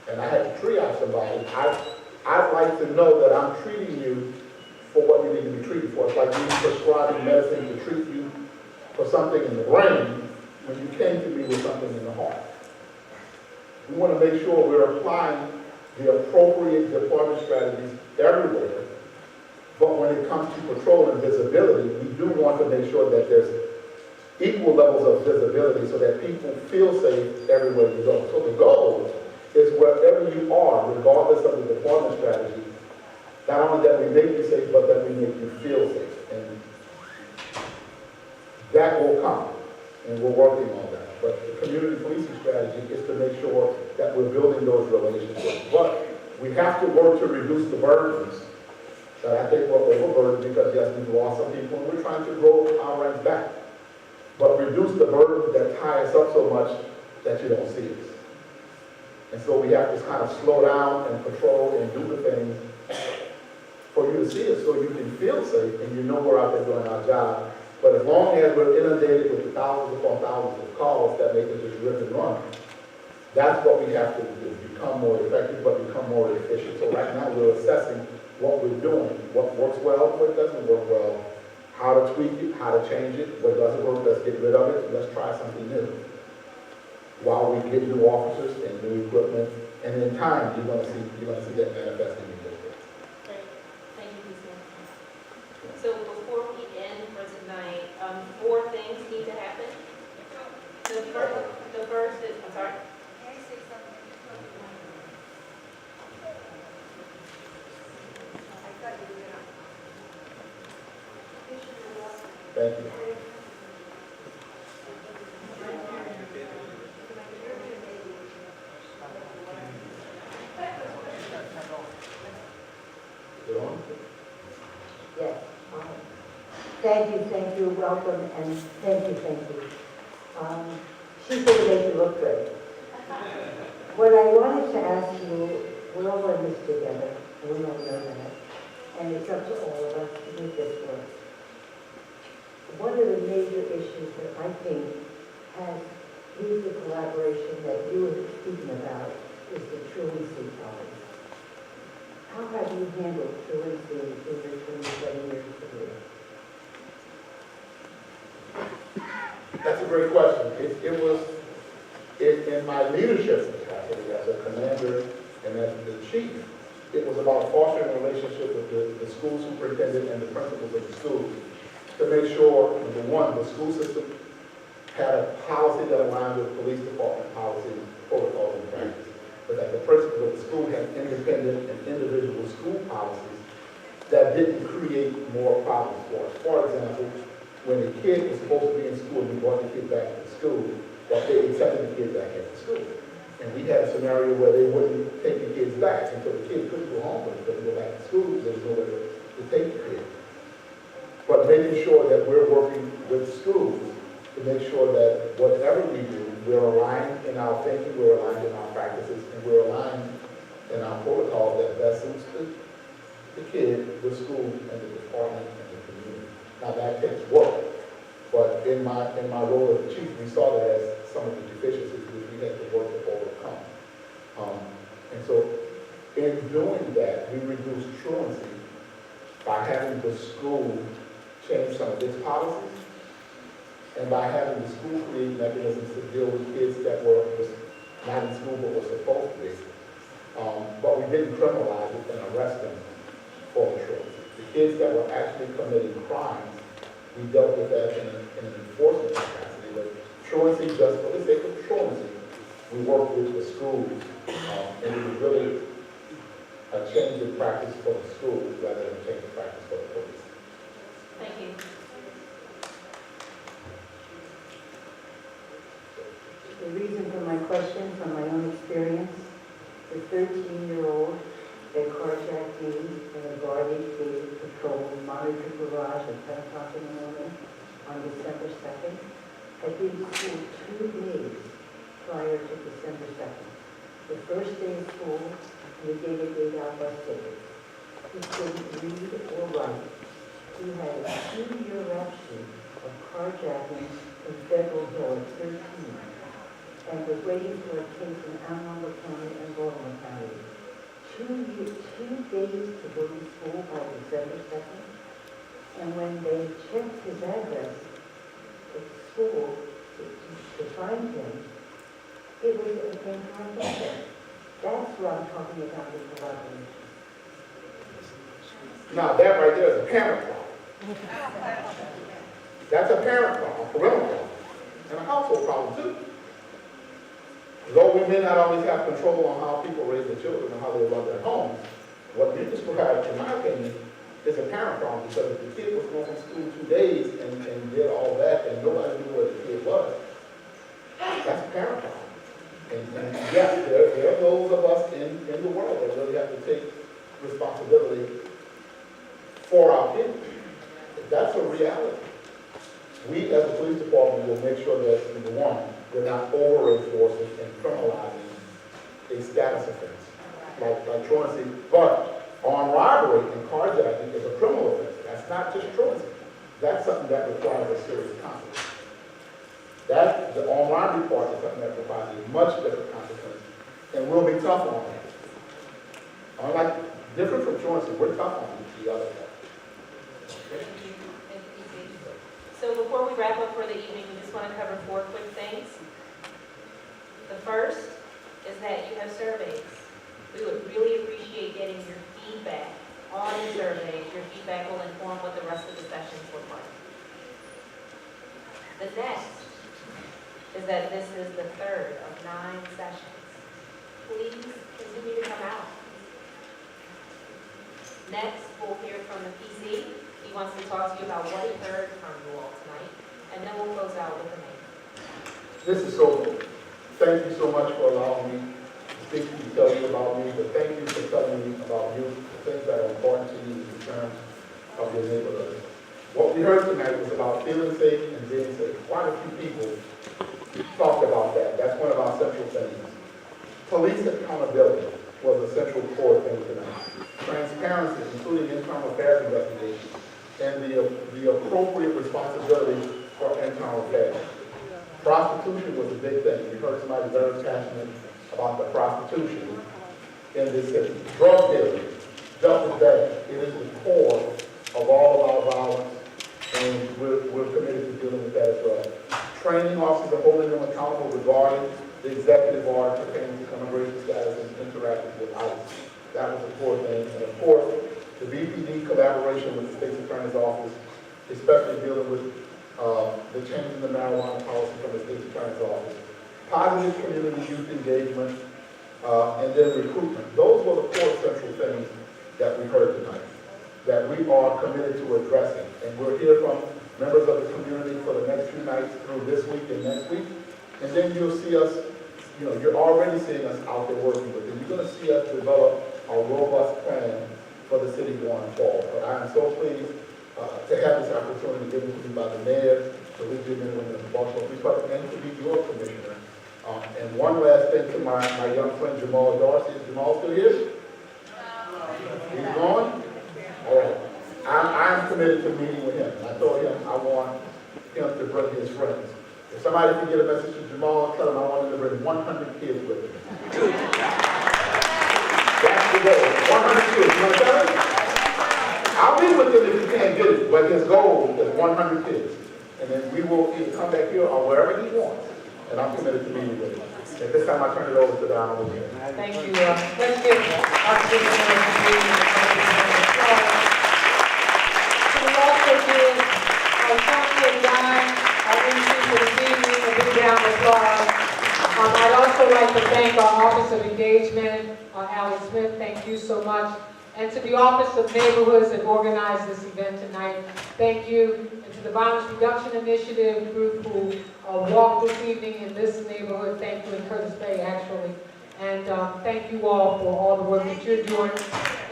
and I had to triage somebody, I'd like to know that I'm treating you for what you need to be treated for. It's like me prescribing medicine to treat you for something in the brain when you came to me with something in the heart. We want to make sure we're applying the appropriate deployment strategies everywhere, but when it comes to patrol and visibility, we do want to make sure that there's equal levels of visibility so that people feel safe everywhere you go. So the goal is wherever you are, regardless of the deployment strategy, not only that we make you safe, but that we make you feel safe. And that will come, and we're working on that. But the community policing strategy is to make sure that we're building those relationships. But we have to work to reduce the burdens that I think were overburdened because, yes, we've lost some people, and we're trying to grow our ranks back. But reduce the burdens that tie us up so much that you don't see us. And so we have to kind of slow down and patrol and do the things for you to see us so you can feel safe and you know we're out there doing our job. But as long as we're inundated with the thousands upon thousands of calls that make us just rip and run, that's what we have to do, become more effective but become more efficient. So right now we're assessing what we're doing, what works well, what doesn't work well, how to tweak it, how to change it, what doesn't work, let's get rid of it, let's try something new. While we get new officers and new equipment, and in time you're going to see that manifesting in your work. Great. Thank you, Lisa. So before we end for tonight, 4 things need to happen. The first is, I'm sorry. Thank you. Yes. Thank you, welcome, and thank you. She's going to make you look good. What I wanted to ask you, we're all in this together, and we all know that, and it's up to all of us to make this work. One of the major issues that I think has used the collaboration that you were speaking about is the truancy problem. How have you handled truancy in your 27 years career? That's a great question. It was in my leadership capacity as a commander and as the chief, it was about fostering a relationship with the school superintendent and the principals of the schools to make sure, number one, the school system had a policy that aligned with police department policies, protocols, and practices, but that the principal of the school had independent and individual school policies that didn't create more problems for us. For example, when the kid was supposed to be in school and we brought the kid back to school, that they accepted the kid back at the school. And we had a scenario where they wouldn't take the kids back until the kid couldn't go home, but couldn't go back to school, there was nowhere to take the kid. But making sure that we're working with schools to make sure that whatever we do, we're aligned in our thinking, we're aligned in our practices, and we're aligned in our protocols that best suits the kid, the school, and the department, and the community. Now, that takes work, but in my role as chief, we saw that as some of the deficiencies which we had to work to overcome. And so, in doing that, we reduced truancy by having the school change some of its policies, and by having the school create mechanisms to deal with kids that were not in school but were supposed to be. But we didn't criminalize it and arrest them for the truancy. The kids that were actually committing crimes, we dealt with that in an enforcement capacity. But truancy, just for the sake of truancy, we worked with the schools, and it was really a change in practice for the schools rather than a change in practice for the police. Thank you. The reason for my question, from my own experience, the 13-year-old that carjacked me in a garbage gate patrol monitored garage at 10 o'clock in the morning on December 2nd had been in school 2 days prior to December 2nd. The first day of school, we gave a 8-hour bus ticket. He couldn't read or write. He had a 2-year rap sheet of carjacking in Federal Hill at 13 and was waiting for a case in Anne Arundel County and Baltimore County. 2 days to go to school by December 2nd. And when they checked his address at school to find him, it was an incorrect address. That's what I'm talking about with collaboration. Now, that right there is a parent problem. That's a parent problem, a parental problem, and a household problem too. Though we may not always have control on how people raise their children and how they run their homes, what you described, in my opinion, is a parent problem, because if the kid was going to school 2 days and did all that and nobody knew where the kid was, that's a parent problem. And yes, there are those of us in the world that really have to take responsibility for our kids. That's a reality. We as a police department will make sure that, number one, we're not over-enforcing and criminalizing a status offense, like truancy. But armed robbery and carjacking is a criminal offense. That's not just truancy. That's something that requires a serious consequence. The armed robbery part is something that requires a much different consequence, and we'll be tough on that. Unlike, different from truancy, we're tough on the other part. So before we wrap up for the evening, we just want to cover 4 quick things. The first is that you have surveys. We would really appreciate getting your feedback on the surveys. Your feedback will inform what the rest of the sessions look like. The next is that this is the 3rd of 9 sessions. Please continue to come out. Next, we'll hear from the PC. He wants to talk to you about what he heard from you all tonight, and then we'll close out with the mayor. This is so cool. Thank you so much for allowing me to speak to you, tell you about me, but thank you for telling me about you, the things that are important to you in terms of your neighborhood. What we heard tonight was about feeling safe and being safe. Quite a few people talked about that. That's one of our central things. Police accountability was a central core thing tonight. Transparency, including internal affairs investigations, and the appropriate responsibility for internal affairs. Prostitution was a big thing. We heard somebody very passionate about the prostitution in this city. Drug dealing, just as bad. It is the core of all of our violence, and we're committed to dealing with that as well. Training officers and holding them accountable regarding the executive order pertaining to immigration status and interacting with ICE. That was a core thing. And of course, the BPD collaboration with the State's Attorney's Office, especially dealing with the change in the marijuana policy from the State's Attorney's Office. Positive community youth engagement, and then recruitment. Those were the 4 central things that we heard tonight, that we are committed to addressing. And we'll hear from members of the community for the next few nights through this week and next week. And then you'll see us, you're already seeing us out there working with it. You're going to see us develop a robust plan for the city going forward. But I am so pleased to have this opportunity given to me by the mayor, the Legion of Women of the Baltimore Police Department, and to be your commissioner. And one last thing to my young friend Jamal Dorsey. Is Jamal still here? He's gone? all. I'm committed to meeting with him. I told him I want him to bring his friends. If somebody can get a message to Jamal, tell him I want him to bring 100 kids with him. That's the goal, 100 kids. You want to tell him? I'll be with him if he can't get it, but his goal is 100 kids. And then we will either come back here or wherever he wants. And I'm committed to meeting with him. At this time, I turn it over to the honorable chair. Thank you. Let's give our citizens to also give Tony and Don, our MC for this evening, a big round of applause. I'd also like to thank our Office of Engagement, Ally Smith, thank you so much. And to the Office of Neighborhoods that organized this event tonight, thank you. And to the Violence Reduction Initiative group who walked this evening in this neighborhood, thank you, in Curtis Bay actually. And thank you all for all the work that you're doing.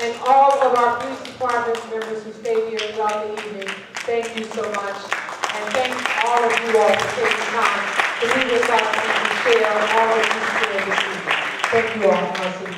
And all of our police department members who stayed here throughout the evening, thank you so much. And thank all of you all for taking time to be with us and to share all that you shared this evening. Thank you all.